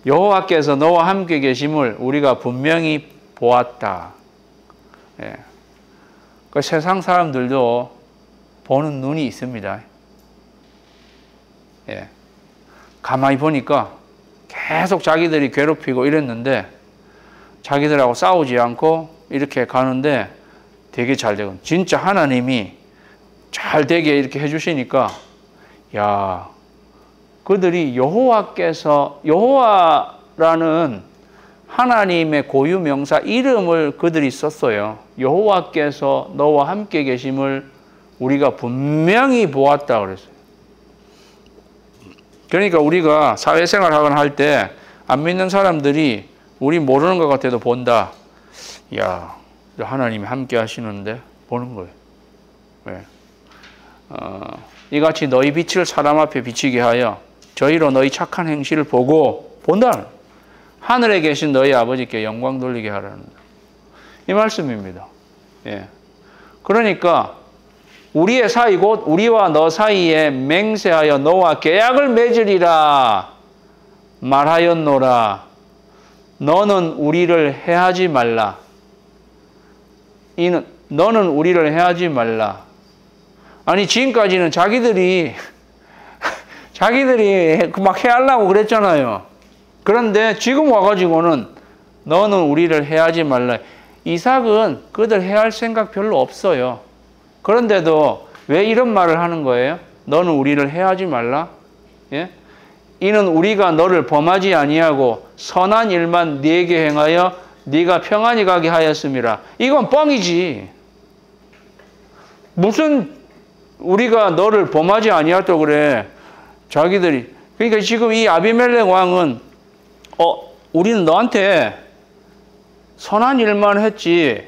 여호와께서 너와 함께 계심을 우리가 분명히 보았다. 예. 그 세상 사람들도 보는 눈이 있습니다. 예. 가만히 보니까 계속 자기들이 괴롭히고 이랬는데 자기들하고 싸우지 않고 이렇게 가는데 되게 잘 되고 진짜 하나님이 잘 되게 이렇게 해주시니까 야 그들이 여호와라는 하나님의 고유 명사 이름을 그들이 썼어요. 여호와께서 너와 함께 계심을 우리가 분명히 보았다 그랬어요. 그러니까 우리가 사회생활 하거나 할 때 안 믿는 사람들이 우리 모르는 것 같아도 본다. 야, 하나님이 함께 하시는데 보는 거예요. 왜? 이같이 너희 빛을 사람 앞에 비치게 하여 저희로 너희 착한 행실을 보고 본다. 하늘에 계신 너희 아버지께 영광 돌리게 하라는 이 말씀입니다. 예. 그러니까 우리의 사이 곧 우리와 너 사이에 맹세하여 너와 계약을 맺으리라 말하였노라. 너는 우리를 해하지 말라. 너는 우리를 해하지 말라. 아니 지금까지는 자기들이 막 해하려고 그랬잖아요. 그런데 지금 와가지고는 너는 우리를 해하지 말라. 이삭은 그들 해할 생각 별로 없어요. 그런데도 왜 이런 말을 하는 거예요? 너는 우리를 해하지 말라. 예? 이는 우리가 너를 범하지 아니하고 선한 일만 네게 행하여 네가 평안히 가게 하였음이라. 이건 뻥이지. 무슨 우리가 너를 범하지 아니하다고 그래. 자기들이. 그러니까 지금 이 아비멜렉 왕은 우리는 너한테 선한 일만 했지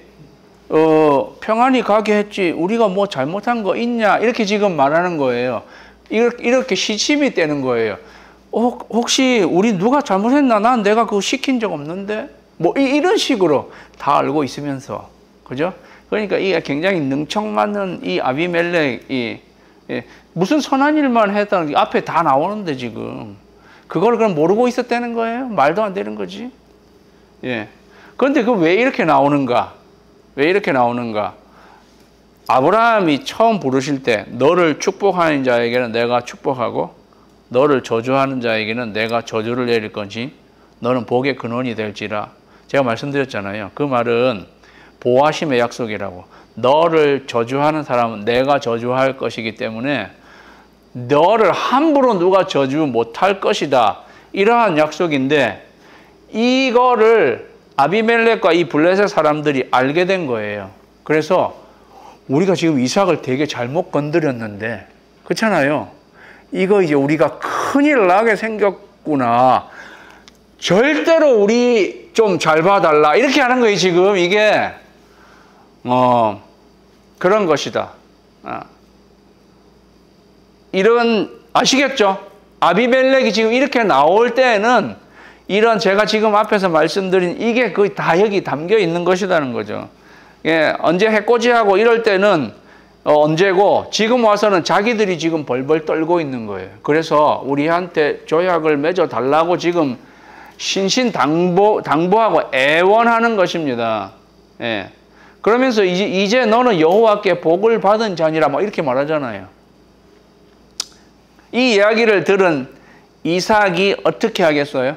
평안히 가게 했지 우리가 뭐 잘못한 거 있냐 이렇게 지금 말하는 거예요. 이렇게 시침이 떼는 거예요. 혹시 우리 누가 잘못했나? 난 내가 그거 시킨 적 없는데? 뭐 이런 식으로 다 알고 있으면서 그죠? 그러니까 이게 굉장히 능청 많은 이 아비멜렉이 무슨 선한 일만 했다는 게 앞에 다 나오는데 지금 그걸 그럼 모르고 있었다는 거예요? 말도 안 되는 거지. 예. 그런데 그 왜 이렇게 나오는가? 왜 이렇게 나오는가? 아브라함이 처음 부르실 때 너를 축복하는 자에게는 내가 축복하고 너를 저주하는 자에게는 내가 저주를 내릴 건지 너는 복의 근원이 될지라. 제가 말씀드렸잖아요. 그 말은 보호하심의 약속이라고. 너를 저주하는 사람은 내가 저주할 것이기 때문에 너를 함부로 누가 저주 못할 것이다. 이러한 약속인데 이거를 아비멜렉과 이 블레셋 사람들이 알게 된 거예요. 그래서 우리가 지금 이삭을 되게 잘못 건드렸는데 그렇잖아요. 이거 이제 우리가 큰일 나게 생겼구나. 절대로 우리 좀 잘 봐달라. 이렇게 하는 거예요, 지금. 이게, 그런 것이다. 아시겠죠? 아비멜렉이 지금 이렇게 나올 때에는 이런 제가 지금 앞에서 말씀드린 이게 거의 다 여기 담겨 있는 것이라는 거죠. 예, 언제 해코지하고 이럴 때는 언제고 지금 와서는 자기들이 지금 벌벌 떨고 있는 거예요. 그래서 우리한테 조약을 맺어 달라고 지금 신신당부하고 애원하는 것입니다. 예. 그러면서 이제 너는 여호와께 복을 받은 자니라 뭐 이렇게 말하잖아요. 이 이야기를 들은 이삭이 어떻게 하겠어요?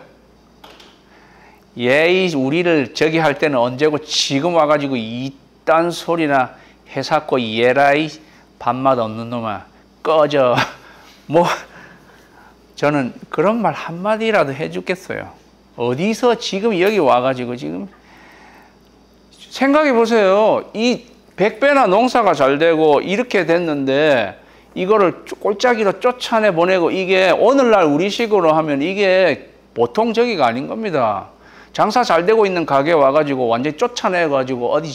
우리를 저기 할 때는 언제고 지금 와가지고 이딴 소리나 해사고 얘라이 밥맛 없는 놈아 꺼져. 뭐 저는 그런 말 한마디라도 해주겠어요. 어디서 지금 여기 와가지고 지금 생각해 보세요. 이 100배나 농사가 잘 되고 이렇게 됐는데 이거를 꼴짜기로 쫓아내 보내고 이게 오늘날 우리식으로 하면 이게 보통 저기가 아닌 겁니다. 장사 잘 되고 있는 가게 와가지고 완전히 쫓아내가지고 어디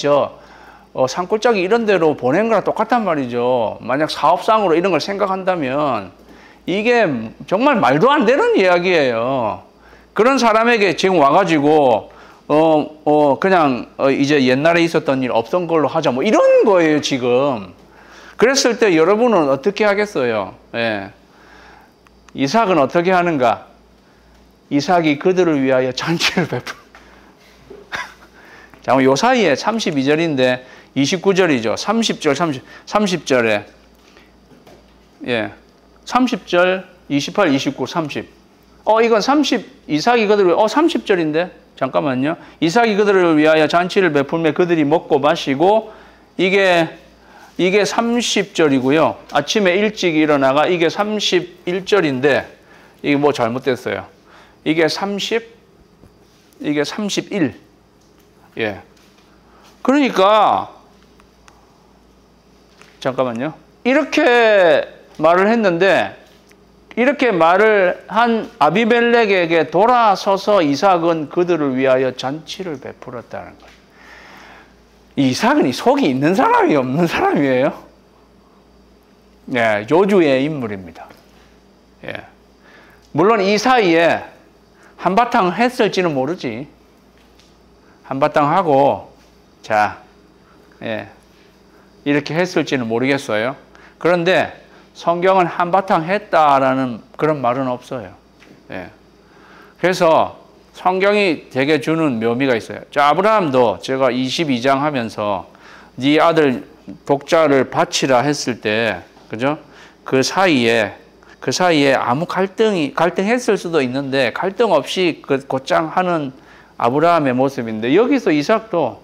산골짜기 이런 데로 보낸 거랑 똑같단 말이죠. 만약 사업상으로 이런 걸 생각한다면 이게 정말 말도 안 되는 이야기예요. 그런 사람에게 지금 와가지고 그냥 이제 옛날에 있었던 일 없던 걸로 하자 뭐 이런 거예요 지금. 그랬을 때 여러분은 어떻게 하겠어요? 예. 이삭은 어떻게 하는가? 이삭이 그들을 위하여 잔치를 베풀. 자, 요 사이에 32절인데 29절이죠. 30절, 30절에 예, 30절, 28, 29, 30. 이건 i삭이 그들을 30절인데 잠깐만요. 이삭이 그들을 위하여 잔치를 베풀며 그들이 먹고 마시고 이게 30절이고요. 아침에 일찍 일어나가 이게 31절인데 이게 뭐 잘못됐어요. 이게 30, 이게 31. 예. 그러니까 잠깐만요. 이렇게 말을 했는데 이렇게 말을 한 아비멜렉에게 돌아서서 이삭은 그들을 위하여 잔치를 베풀었다는 거예요. 이삭은 속이 있는 사람이 없는 사람이에요. 예, 요주의 인물입니다. 예. 물론 이 사이에 한바탕 했을지는 모르지. 한바탕 하고 자, 예, 이렇게 했을지는 모르겠어요. 그런데 성경은 한바탕 했다라는 그런 말은 없어요. 예. 그래서 성경이 되게 주는 묘미가 있어요. 자, 아브라함도 제가 22장 하면서 네 아들 독자를 바치라 했을 때, 그죠? 그 사이에 아무 갈등했을 수도 있는데 갈등 없이 곧장 하는 아브라함의 모습인데, 여기서 이삭도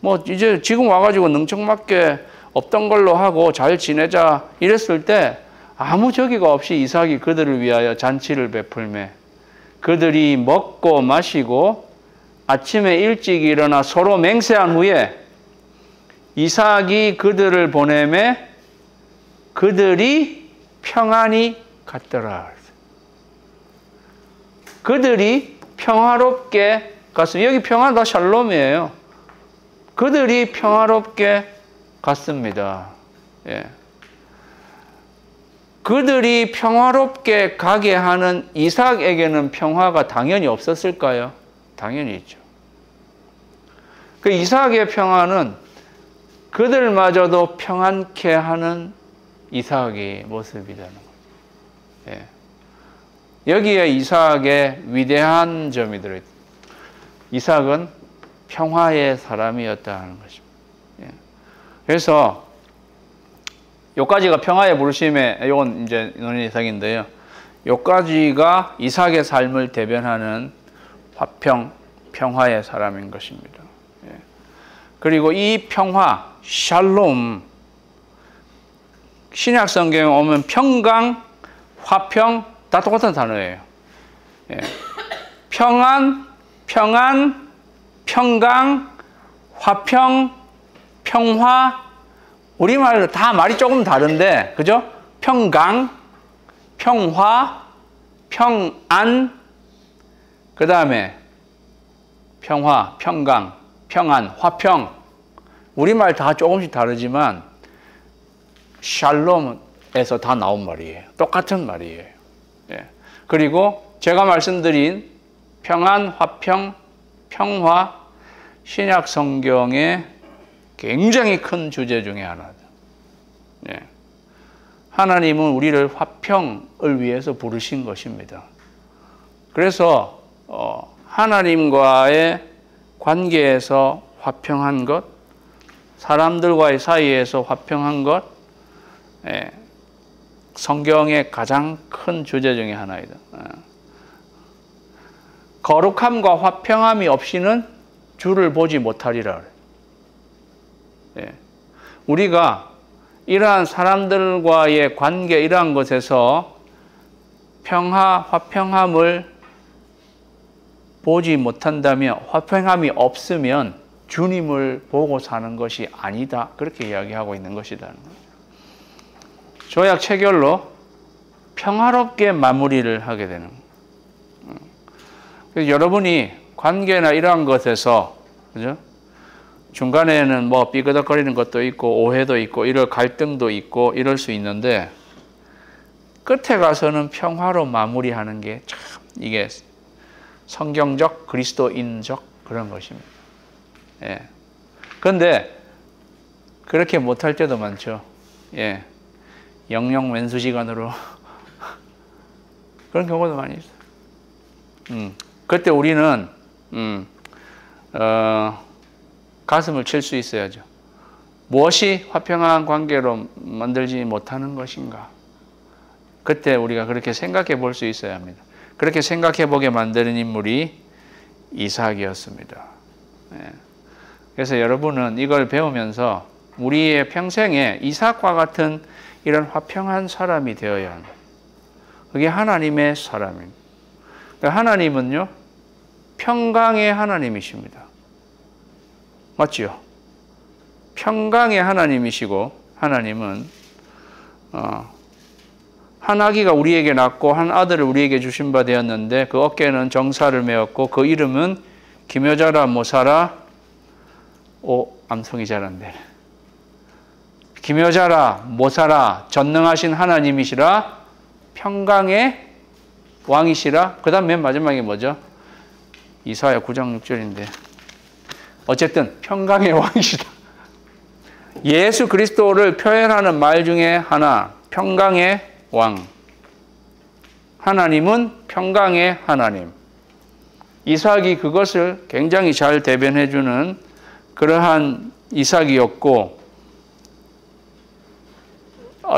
뭐 이제 지금 와가지고 능청맞게 없던 걸로 하고 잘 지내자 이랬을 때 아무 저기가 없이 이삭이 그들을 위하여 잔치를 베풀매 그들이 먹고 마시고 아침에 일찍 일어나 서로 맹세한 후에 이삭이 그들을 보내매 그들이 평안히 갔더라. 그들이 평화롭게 갔습니다. 여기 평안 다 샬롬이에요. 그들이 평화롭게 갔습니다. 예. 그들이 평화롭게 가게 하는 이삭에게는 평화가 당연히 없었을까요? 당연히 있죠. 그 이삭의 평화는 그들마저도 평안케 하는 이삭의 모습이라는 거예요. 예. 여기에 이삭의 위대한 점이 들어있다. 이삭은 평화의 사람이었다는 것입니다. 예. 그래서 요까지가 평화의 부르심에, 요건 이제 논의 이삭인데요. 요까지가 이삭의 삶을 대변하는 평화의 사람인 것입니다. 예. 그리고 이 평화, 샬롬, 신약 성경에 오면 평강, 화평, 다 똑같은 단어예요. 예. 평강, 화평, 평화, 우리말로 다 말이 조금 다른데, 그죠? 평강, 평화, 평안, 그 다음에 평화, 평강, 평안, 화평. 우리말 다 조금씩 다르지만 샬롬에서 다 나온 말이에요. 똑같은 말이에요. 예. 그리고 제가 말씀드린 평안, 화평, 평화, 신약 성경의 굉장히 큰 주제 중에 하나다. 예. 하나님은 우리를 화평을 위해서 부르신 것입니다. 그래서 하나님과의 관계에서 화평한 것, 사람들과의 사이에서 화평한 것, 예. 성경의 가장 큰 주제 중에 하나이다. 거룩함과 화평함이 없이는 주를 보지 못하리라. 예. 우리가 이러한 사람들과의 관계, 이러한 것에서 평화, 화평함을 보지 못한다면, 화평함이 없으면 주님을 보고 사는 것이 아니다. 그렇게 이야기하고 있는 것이다. 조약 체결로 평화롭게 마무리를 하게 되는 거예요. 그래서 여러분이 관계나 이러한 것에서, 그죠? 중간에는 뭐 삐그덕거리는 것도 있고 오해도 있고 이럴 갈등도 있고 이럴 수 있는데 끝에 가서는 평화로 마무리하는 게 참 이게 성경적 그리스도인적 그런 것입니다. 예. 그런데 그렇게 못할 때도 많죠. 예. 영영 왼수시간으로 그런 경우도 많이 있어요. 그때 우리는 가슴을 칠 수 있어야죠. 무엇이 화평한 관계로 만들지 못하는 것인가? 그때 우리가 그렇게 생각해 볼 수 있어야 합니다. 그렇게 생각해 보게 만드는 인물이 이삭이었습니다. 예. 그래서 여러분은 이걸 배우면서 우리의 평생에 이삭과 같은 이런 화평한 사람이 되어야 합니다. 그게 하나님의 사람입니다. 하나님은요, 평강의 하나님이십니다. 맞지요? 평강의 하나님이시고, 하나님은 한 아기가 우리에게 낳고 한 아들을 우리에게 주신 바 되었는데 그 어깨에는 정사를 메었고 그 이름은 기묘자라 모사라. 암송이 잘 안 되네. 기묘자라 모사라 전능하신 하나님이시라 평강의 왕이시라. 그 다음 맨 마지막에 뭐죠? 이사야 9장 6절인데 어쨌든 평강의 왕이시다. 예수 그리스도를 표현하는 말 중에 하나, 평강의 왕. 하나님은 평강의 하나님. 이삭이 그것을 굉장히 잘 대변해주는 그러한 이삭이었고,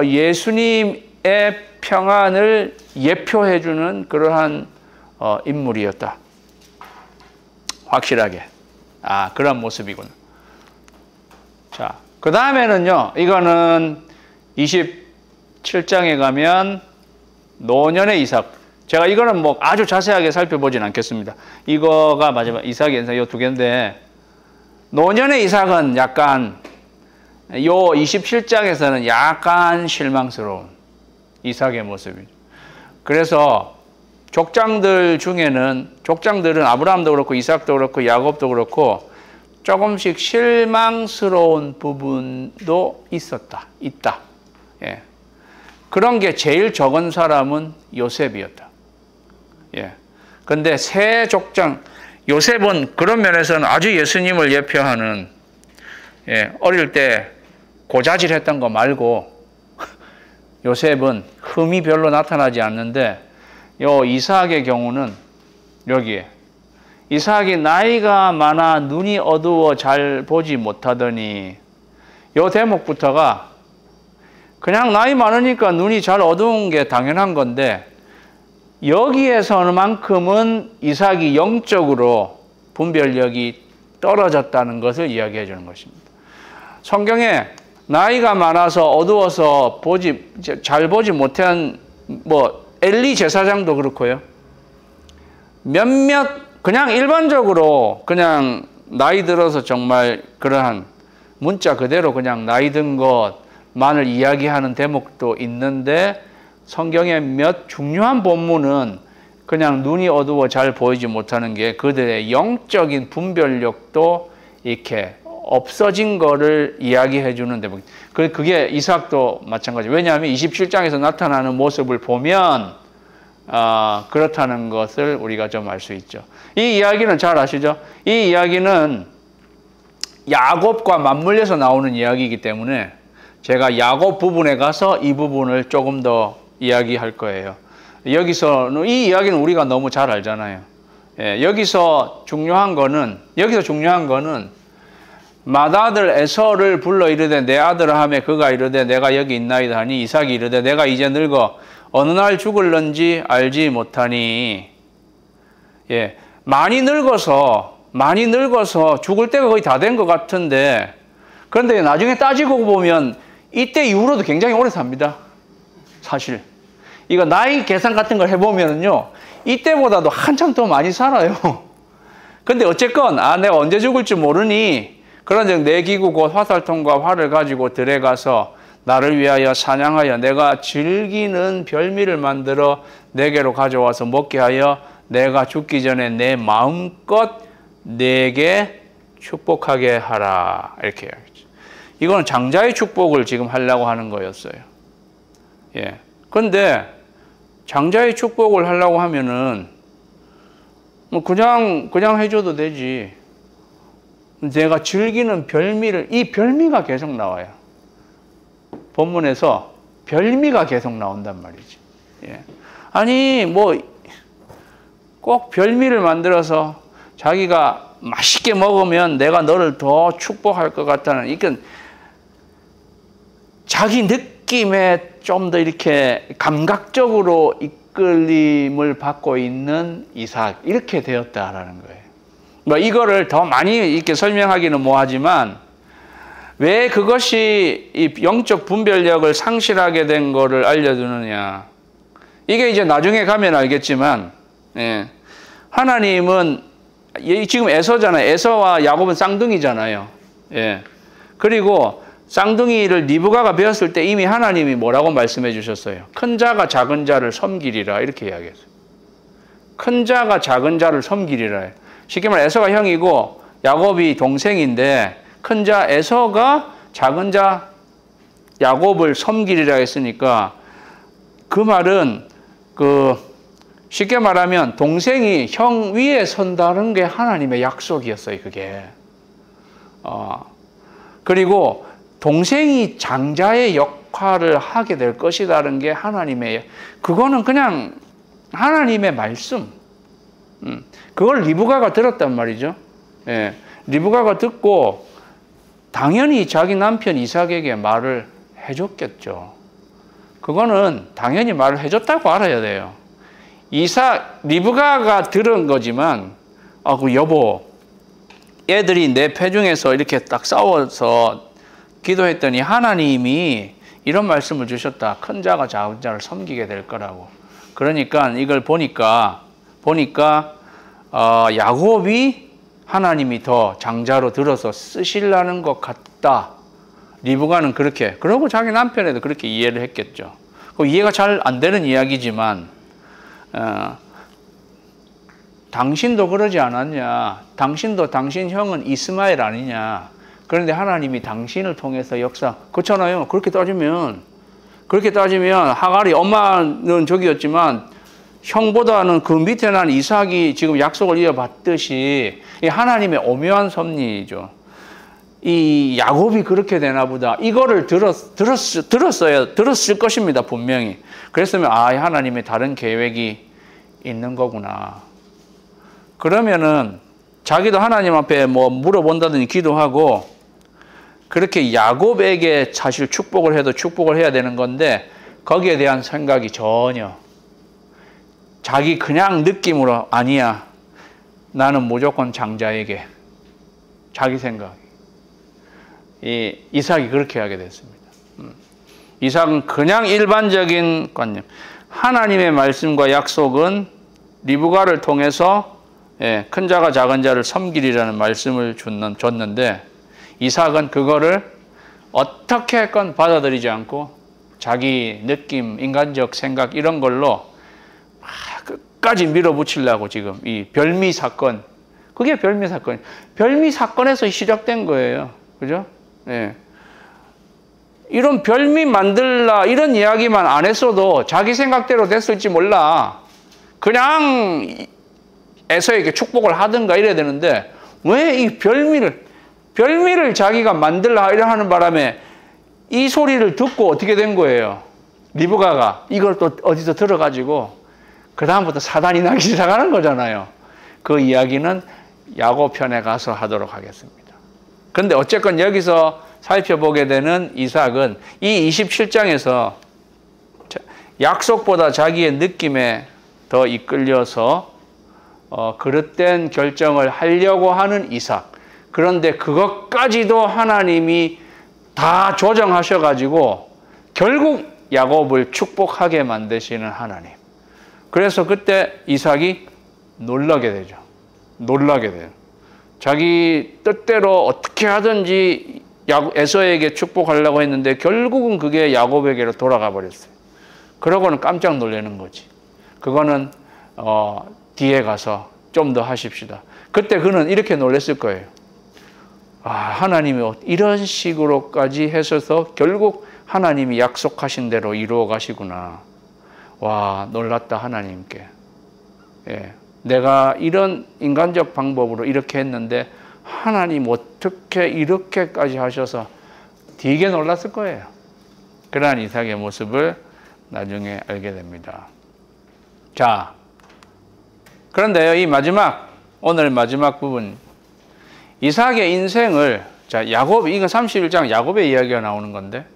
예수님의 평안을 예표해주는 그러한 인물이었다. 확실하게. 그런 모습이구나. 자, 그 다음에는요, 이거는 27장에 가면 노년의 이삭. 제가 이거는 뭐 아주 자세하게 살펴보진 않겠습니다. 이거가 마지막 이삭의 인상 이 두 개인데, 노년의 이삭은 약간 요 27장에서는 약간 실망스러운 이삭의 모습이죠. 그래서 족장들은 아브라함도 그렇고 이삭도 그렇고 야곱도 그렇고 조금씩 실망스러운 부분도 있다. 예. 그런 게 제일 적은 사람은 요셉이었다. 예. 근데 새 족장, 요셉은 그런 면에서는 아주 예수님을 예표하는, 어릴 때 고자질했던 거 말고 요셉은 흠이 별로 나타나지 않는데, 요 이삭의 경우는 여기에 이삭이 나이가 많아 눈이 어두워 잘 보지 못하더니, 요 대목부터가 그냥 나이 많으니까 눈이 잘 어두운 게 당연한 건데, 여기에서만큼은 이삭이 영적으로 분별력이 떨어졌다는 것을 이야기해 주는 것입니다. 성경에 나이가 많아서 어두워서 잘 보지 못한 엘리 제사장도 그렇고요. 그냥 일반적으로 그냥 나이 들어서 정말 그러한 문자 그대로 그냥 나이 든 것만을 이야기하는 대목도 있는데, 성경의 몇 중요한 본문은 그냥 눈이 어두워 잘 보이지 못하는 게 그들의 영적인 분별력도 이렇게 없어진 거를 이야기해 주는 대목. 그게 이삭도 마찬가지. 왜냐하면 27장에서 나타나는 모습을 보면 그렇다는 것을 우리가 좀 알 수 있죠. 이 이야기는 잘 아시죠? 이 이야기는 야곱과 맞물려서 나오는 이야기이기 때문에 제가 야곱 부분에 가서 이 부분을 조금 더 이야기할 거예요. 여기서는 이 이야기는 우리가 너무 잘 알잖아요. 여기서 중요한 거는 맏아들 에서를 불러 이르되 내 아들아 하매 그가 이르되 내가 여기 있나이다 하니 이삭이 이르되 내가 이제 늙어 어느 날 죽을런지 알지 못하니. 많이 늙어서 죽을 때가 거의 다 된 것 같은데, 그런데 나중에 따지고 보면 이때 이후로도 굉장히 오래 삽니다. 사실 이거 나이 계산 같은 걸 해보면요, 이때보다도 한참 더 많이 살아요. 근데 어쨌건 내가 언제 죽을지 모르니 그런즉 내 기구 곧 화살통과 활을 가지고 들에 가서 나를 위하여 사냥하여 내가 즐기는 별미를 만들어 내게로 가져와서 먹게 하여 내가 죽기 전에 내 마음껏 내게 축복하게 하라. 이렇게 이야기죠. 이거는 장자의 축복을 지금 하려고 하는 거였어요. 그런데 장자의 축복을 하려고 하면은 그냥 해줘도 되지. 내가 즐기는 별미를, 이 별미가 계속 나와요. 본문에서 별미가 계속 나온단 말이지. 아니 꼭 별미를 만들어서 자기가 맛있게 먹으면 내가 너를 더 축복할 것 같다는, 이건 자기 느낌에 좀 더 이렇게 감각적으로 이끌림을 받고 있는 이삭, 이렇게 되었다라는 거예요. 이거를 더 많이 이렇게 설명하기는 뭐하지만, 왜 그것이 이 영적 분별력을 상실하게 된 거를 알려주느냐. 이게 이제 나중에 가면 알겠지만, 하나님은 지금 에서잖아요. 에서와 야곱은 쌍둥이잖아요. 예. 그리고 쌍둥이를 리브가가 배웠을 때 이미 하나님이 뭐라고 말씀해 주셨어요? 큰 자가 작은 자를 섬기리라 이렇게 이야기했어요. 큰 자가 작은 자를 섬기리라. 쉽게 말해 에서가 형이고 야곱이 동생인데 큰 자 에서가 작은 자 야곱을 섬기리라 했으니까 그 말은 쉽게 말하면 동생이 형 위에 선다는 게 하나님의 약속이었어요. 그게. 그리고 동생이 장자의 역할을 하게 될 것이라는 게 그거는 그냥 하나님의 말씀. 그걸 리브가가 들었단 말이죠. 예. 리브가가 듣고 당연히 자기 남편 이삭에게 말을 해줬겠죠. 그거는 당연히 말을 해줬다고 알아야 돼요. 리브가가 들은 거지만, 여보, 애들이 내 패중에서 이렇게 딱 싸워서 기도했더니 하나님이 이런 말씀을 주셨다. 큰 자가 작은 자를 섬기게 될 거라고. 그러니까 이걸 보니까 야곱이 하나님이 더 장자로 들어서 쓰시려는 것 같다. 리브가는 그렇게, 그러고 자기 남편에도 그렇게 이해를 했겠죠. 이해가 잘 안 되는 이야기지만, 당신도 그러지 않았냐? 당신도 당신 형은 이스마엘 아니냐? 그런데 하나님이 당신을 통해서 그렇잖아요. 그렇게 따지면 하갈이 엄마는 저기였지만 형보다는 그 밑에 난 이삭이 지금 약속을 이어받듯이 하나님의 오묘한 섭리죠. 이 야곱이 그렇게 되나 보다. 이거를 들었을 것입니다. 분명히. 그랬으면 하나님의 다른 계획이 있는 거구나. 그러면은 자기도 하나님 앞에 물어본다든지 기도하고 그렇게 야곱에게 사실 축복을 해도 축복을 해야 되는 건데 거기에 대한 생각이 전혀 자기 그냥 느낌으로 아니야. 나는 무조건 장자에게. 자기 생각. 이삭이 그렇게 하게 됐습니다. 이삭은 그냥 일반적인 관념. 하나님의 말씀과 약속은 리브가를 통해서 큰 자가 작은 자를 섬기리라는 말씀을 줬는데 이삭은 그거를 어떻게 했건 받아들이지 않고 자기 느낌, 인간적 생각 이런 걸로 끝까지 밀어붙이려고 지금 이 별미 사건, 그게 별미 사건, 별미 사건에서 시작된 거예요. 그죠? 예. 이런 별미 만들라 이런 이야기만 안 했어도 자기 생각대로 됐을지 몰라. 그냥 에서에게 축복을 하든가 이래야 되는데 왜 이 별미를 자기가 만들라 이래 하는 바람에 이 소리를 듣고 어떻게 된 거예요? 리브가가 이걸 또 어디서 들어가지고 그 다음부터 사단이 나기 시작하는 거잖아요. 그 이야기는 야곱 편에 가서 하도록 하겠습니다. 그런데 어쨌건 여기서 살펴보게 되는 이삭은 이 27장에서 약속보다 자기의 느낌에 더 이끌려서 그릇된 결정을 하려고 하는 이삭. 그런데 그것까지도 하나님이 다 조정하셔가지고 결국 야곱을 축복하게 만드시는 하나님. 그래서 그때 이삭이 놀라게 되죠. 놀라게 돼요. 자기 뜻대로 어떻게 하든지 에서에게 축복하려고 했는데 결국은 그게 야곱에게로 돌아가 버렸어요. 그러고는 깜짝 놀라는 거지. 그거는 뒤에 가서 좀 더 하십시다. 그때 그는 이렇게 놀랐을 거예요. 하나님이 이런 식으로까지 하셔서 결국 하나님이 약속하신 대로 이루어 가시구나. 와, 놀랐다 하나님께. 예, 내가 이런 인간적 방법으로 이렇게 했는데 하나님 어떻게 이렇게까지 하셔서 되게 놀랐을 거예요. 그러한 이삭의 모습을 나중에 알게 됩니다. 자, 그런데요, 오늘 마지막 부분, 이삭의 인생을, 야곱, 이건 31장 야곱의 이야기가 나오는 건데,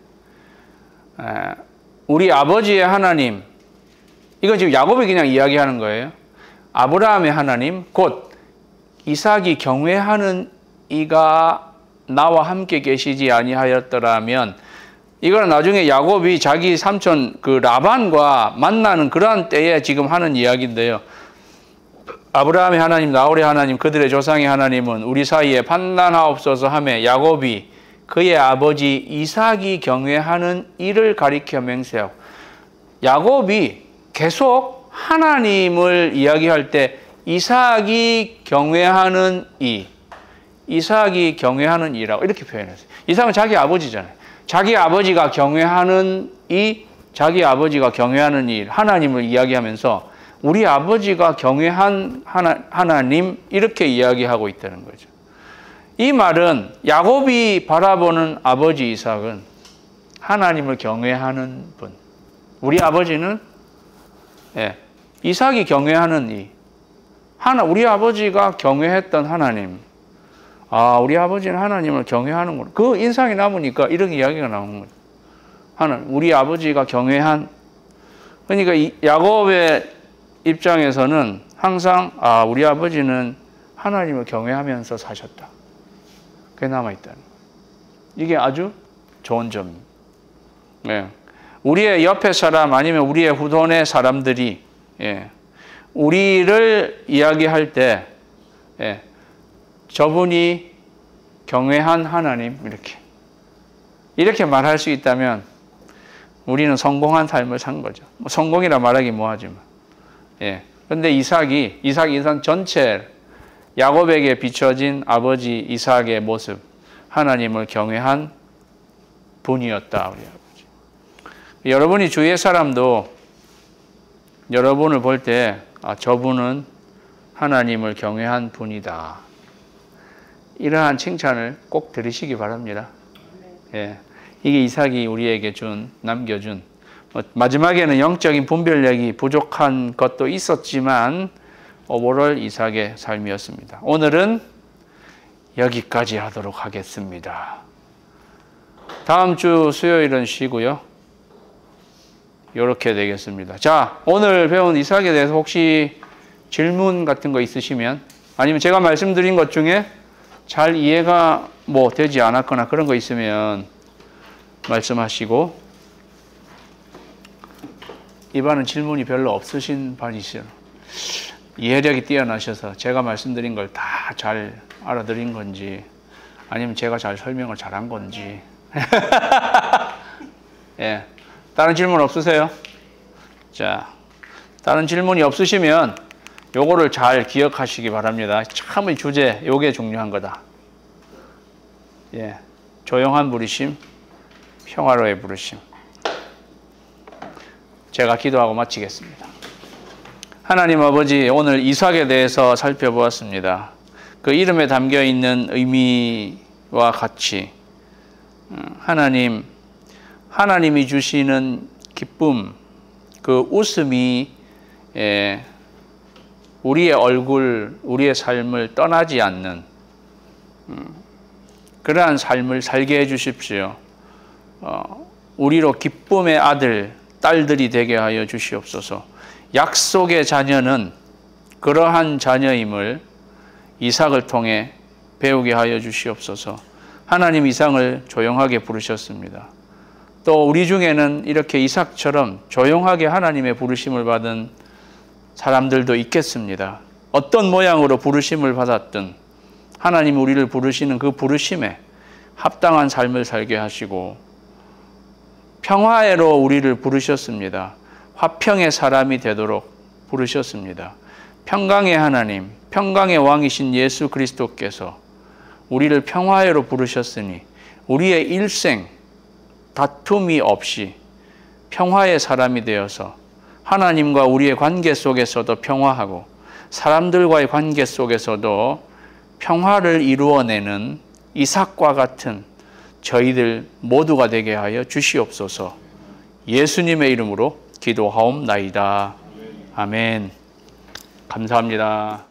우리 아버지의 하나님, 이건 지금 야곱이 그냥 이야기하는 거예요. 아브라함의 하나님, 곧 이삭이 경외하는 이가 나와 함께 계시지 아니하였더라면, 이거는 나중에 야곱이 자기 삼촌 라반과 만나는 그러한 때에 지금 하는 이야기인데요. 아브라함의 하나님, 나홀의 하나님, 그들의 조상의 하나님은 우리 사이에 판단하옵소서 하며 야곱이 그의 아버지 이삭이 경외하는 이를 가리켜 맹세하고, 야곱이 계속 하나님을 이야기할 때 이삭이 경외하는 이, 이삭이 경외하는 이라고 이렇게 표현했어요. 이삭은 자기 아버지잖아요. 자기 아버지가 경외하는 이, 자기 아버지가 경외하는 일, 하나님을 이야기하면서 우리 아버지가 경외한 하나님 이렇게 이야기하고 있다는 거죠. 이 말은 야곱이 바라보는 아버지 이삭은 하나님을 경외하는 분. 우리 아버지는 이삭이 경외하는 이, 우리 아버지가 경외했던 하나님. 우리 아버지는 하나님을 경외하는구나. 그 인상이 남으니까 이런 이야기가 나오는 거죠. 우리 아버지가 경외한. 그러니까 야곱의 입장에서는 항상 우리 아버지는 하나님을 경외하면서 사셨다. 그게 남아있다는 거예요. 이게 아주 좋은 점입니다. 우리의 옆에 사람 아니면 우리의 후손의 사람들이 우리를 이야기할 때 저분이 경외한 하나님 이렇게 말할 수 있다면 우리는 성공한 삶을 산 거죠. 성공이라 말하기 뭐하지만. 그런데 이삭 인생 전체 야곱에게 비춰진 아버지 이삭의 모습, 하나님을 경외한 분이었다. 우리 아버지. 여러분이 주위의 사람도 여러분을 볼 때 저분은 하나님을 경외한 분이다. 이러한 칭찬을 꼭 들으시기 바랍니다. 이게 이삭이 우리에게 남겨준 마지막에는 영적인 분별력이 부족한 것도 있었지만 오버롤 이삭의 삶이었습니다. 오늘은 여기까지 하도록 하겠습니다. 다음 주 수요일은 쉬고요. 이렇게 되겠습니다. 자, 오늘 배운 이삭에 대해서 혹시 질문 같은 거 있으시면, 아니면 제가 말씀드린 것 중에 잘 이해가 되지 않았거나 그런 거 있으면 말씀하시고, 이 반은 질문이 별로 없으신 반이시죠. 이해력이 뛰어나셔서 제가 말씀드린 걸 다 잘 알아들인 건지, 아니면 제가 잘 설명을 잘한 건지. 다른 질문 없으세요? 자, 다른 질문이 없으시면 요거를 잘 기억하시기 바랍니다. 참 이 주제, 요게 중요한 거다. 조용한 부르심, 평화로의 부르심. 제가 기도하고 마치겠습니다. 하나님 아버지, 오늘 이삭에 대해서 살펴보았습니다. 그 이름에 담겨 있는 의미와 같이 하나님이 주시는 기쁨, 그 웃음이 우리의 얼굴, 우리의 삶을 떠나지 않는 그러한 삶을 살게 해주십시오. 우리로 기쁨의 아들, 딸들이 되게 하여 주시옵소서. 약속의 자녀는 그러한 자녀임을 이삭을 통해 배우게 하여 주시옵소서. 하나님 이삭을 조용하게 부르셨습니다. 또 우리 중에는 이렇게 이삭처럼 조용하게 하나님의 부르심을 받은 사람들도 있겠습니다. 어떤 모양으로 부르심을 받았든 하나님 우리를 부르시는 그 부르심에 합당한 삶을 살게 하시고 평화로 우리를 부르셨습니다. 화평의 사람이 되도록 부르셨습니다. 평강의 하나님, 평강의 왕이신 예수 그리스도께서 우리를 평화로 부르셨으니 우리의 일생 다툼이 없이 평화의 사람이 되어서 하나님과 우리의 관계 속에서도 평화하고 사람들과의 관계 속에서도 평화를 이루어내는 이삭과 같은 저희들 모두가 되게 하여 주시옵소서. 예수님의 이름으로 기도하옵나이다. 아멘. 감사합니다.